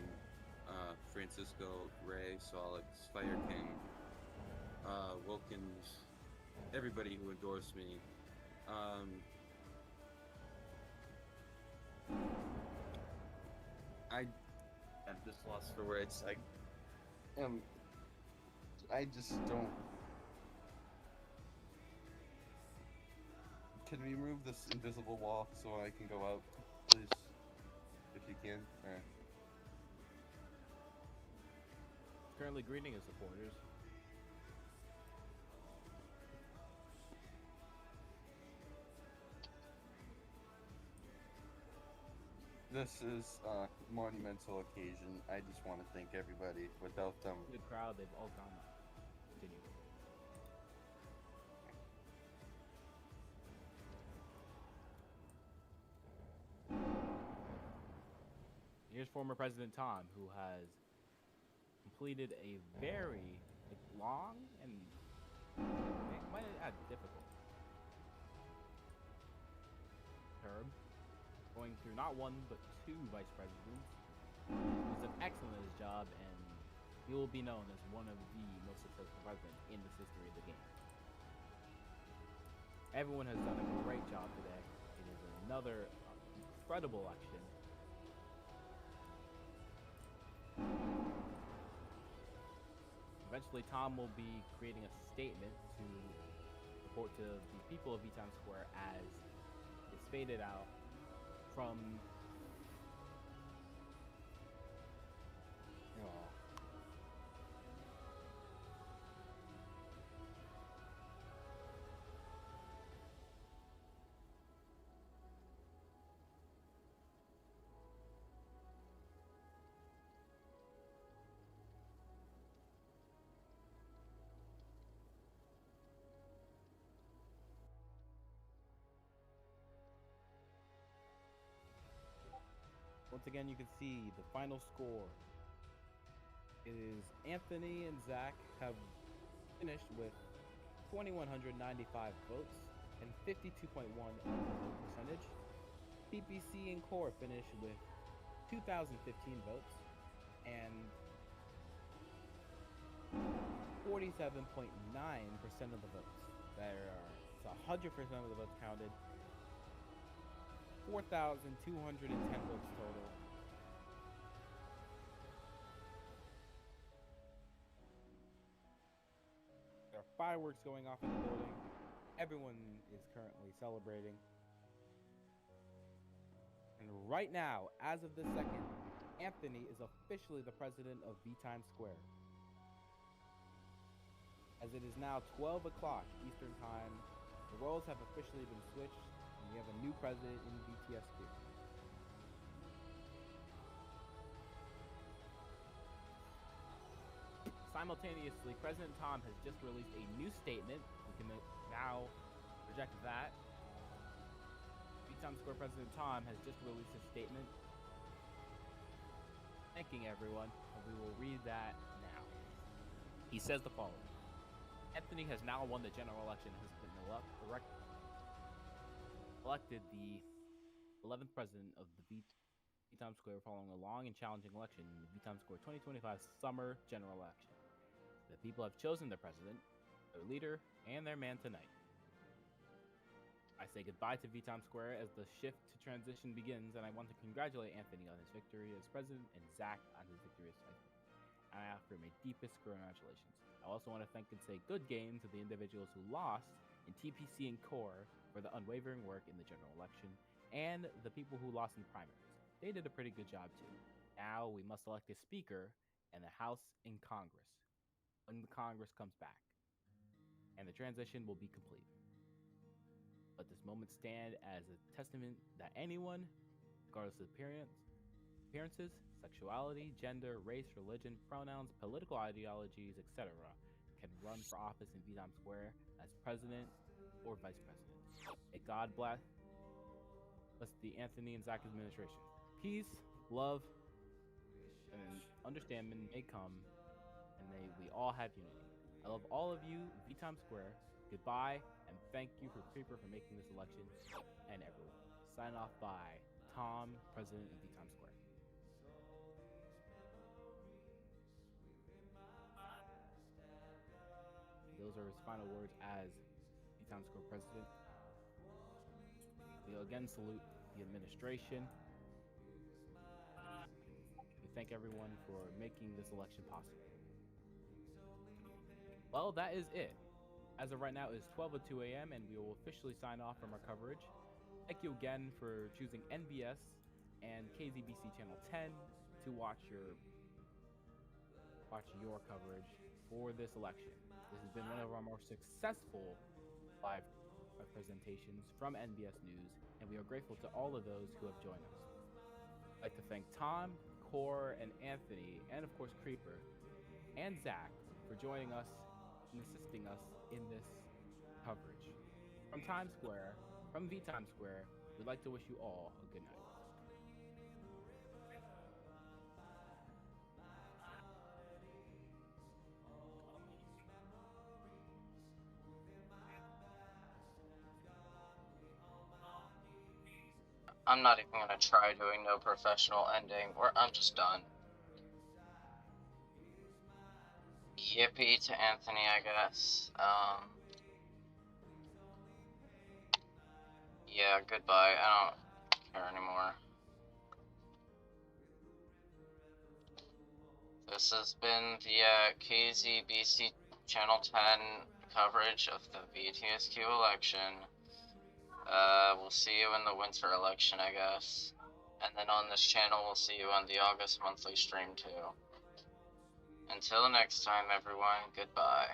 Francisco, Ray, Solix, Fire King, Wilkins, everybody who endorsed me. I'm just lost for words. I just don't. Can we move this invisible wall so I can go out, please? If you can. Alright. Currently greeting his supporters. This is a monumental occasion. I just want to thank everybody. Without them, Good crowd, they've all gone up. Continue. Here's former President Tom, who has completed a very long and might add difficult term, going through not one but 2 vice presidents. He's done excellent at his job, and he will be known as one of the most successful presidents in the history of the game. Everyone has done a great job today. It is another incredible election. Eventually, Tom will be creating a statement to report to the people of VTimes Square as it's faded out from. Oh. Once again, you can see the final score. It is Anthony and Zach have finished with 2,195 votes and 52.1 of the vote percentage. PPC and Core finished with 2,015 votes and 47.9% of the votes. It's 100% of the votes counted. 4,210 votes total. There are fireworks going off in the building. Everyone is currently celebrating. And right now, as of this second, Anthony is officially the president of VTimes Square. As it is now 12 o'clock Eastern Time, the roles have officially been switched. We have a new president in VTSQ. Simultaneously, President Tom has just released a new statement. We can now project that. VTimes Square President Tom has just released a statement thanking everyone, and we will read that now. He says the following. Anthony has now won the general election and has been elected the 11th president of the VTimes Square following a long and challenging election in the VTimes Square 2025 summer general election. The people have chosen their president, their leader, and their man tonight. I say goodbye to VTimes Square as the shift to transition begins, and I want to congratulate Anthony on his victory as president and Zach on his victory as president. And I offer my deepest congratulations. I also want to thank and say good game to the individuals who lost in TPC and Core for the unwavering work in the general election, and the people who lost in the primaries. They did a pretty good job too. Now we must elect a speaker and the House and Congress when the Congress comes back, and the transition will be complete. Let this moment stand as a testament that anyone, regardless of appearances, sexuality, gender, race, religion, pronouns, political ideologies, etc., can run for office in VTimes Square as president or vice president. May God bless the Anthony and Zach administration. Peace, love, and understanding may come, and may we all have unity. I love all of you, VTimes Square. Goodbye, and thank you for Creeper for making this election, and everyone. Sign off by Tom, President of VTimes Square. Those are his final words as VTimes Square President. We again salute the administration. We thank everyone for making this election possible. Well, that is it. As of right now, it is 12:02 a.m. and we will officially sign off from our coverage. Thank you again for choosing NBS and KZBC Channel 10 to watch your coverage for this election. This has been one of our more successful live presentations from NBS News, and we are grateful to all of those who have joined us. I'd like to thank Tom, Core, and Anthony, and of course Creeper, and Zach for joining us and assisting us in this coverage. From Times Square, from VTimes Square, we'd like to wish you all a good night. I'm not even gonna try doing no professional ending, I'm just done. Yippee to Anthony, I guess. Yeah, goodbye. I don't care anymore. This has been the KZBC Channel 10 coverage of the VTSQ election. We'll see you in the winter election, I guess. And then on this channel, we'll see you on the August monthly stream, too. Until next time, everyone, goodbye.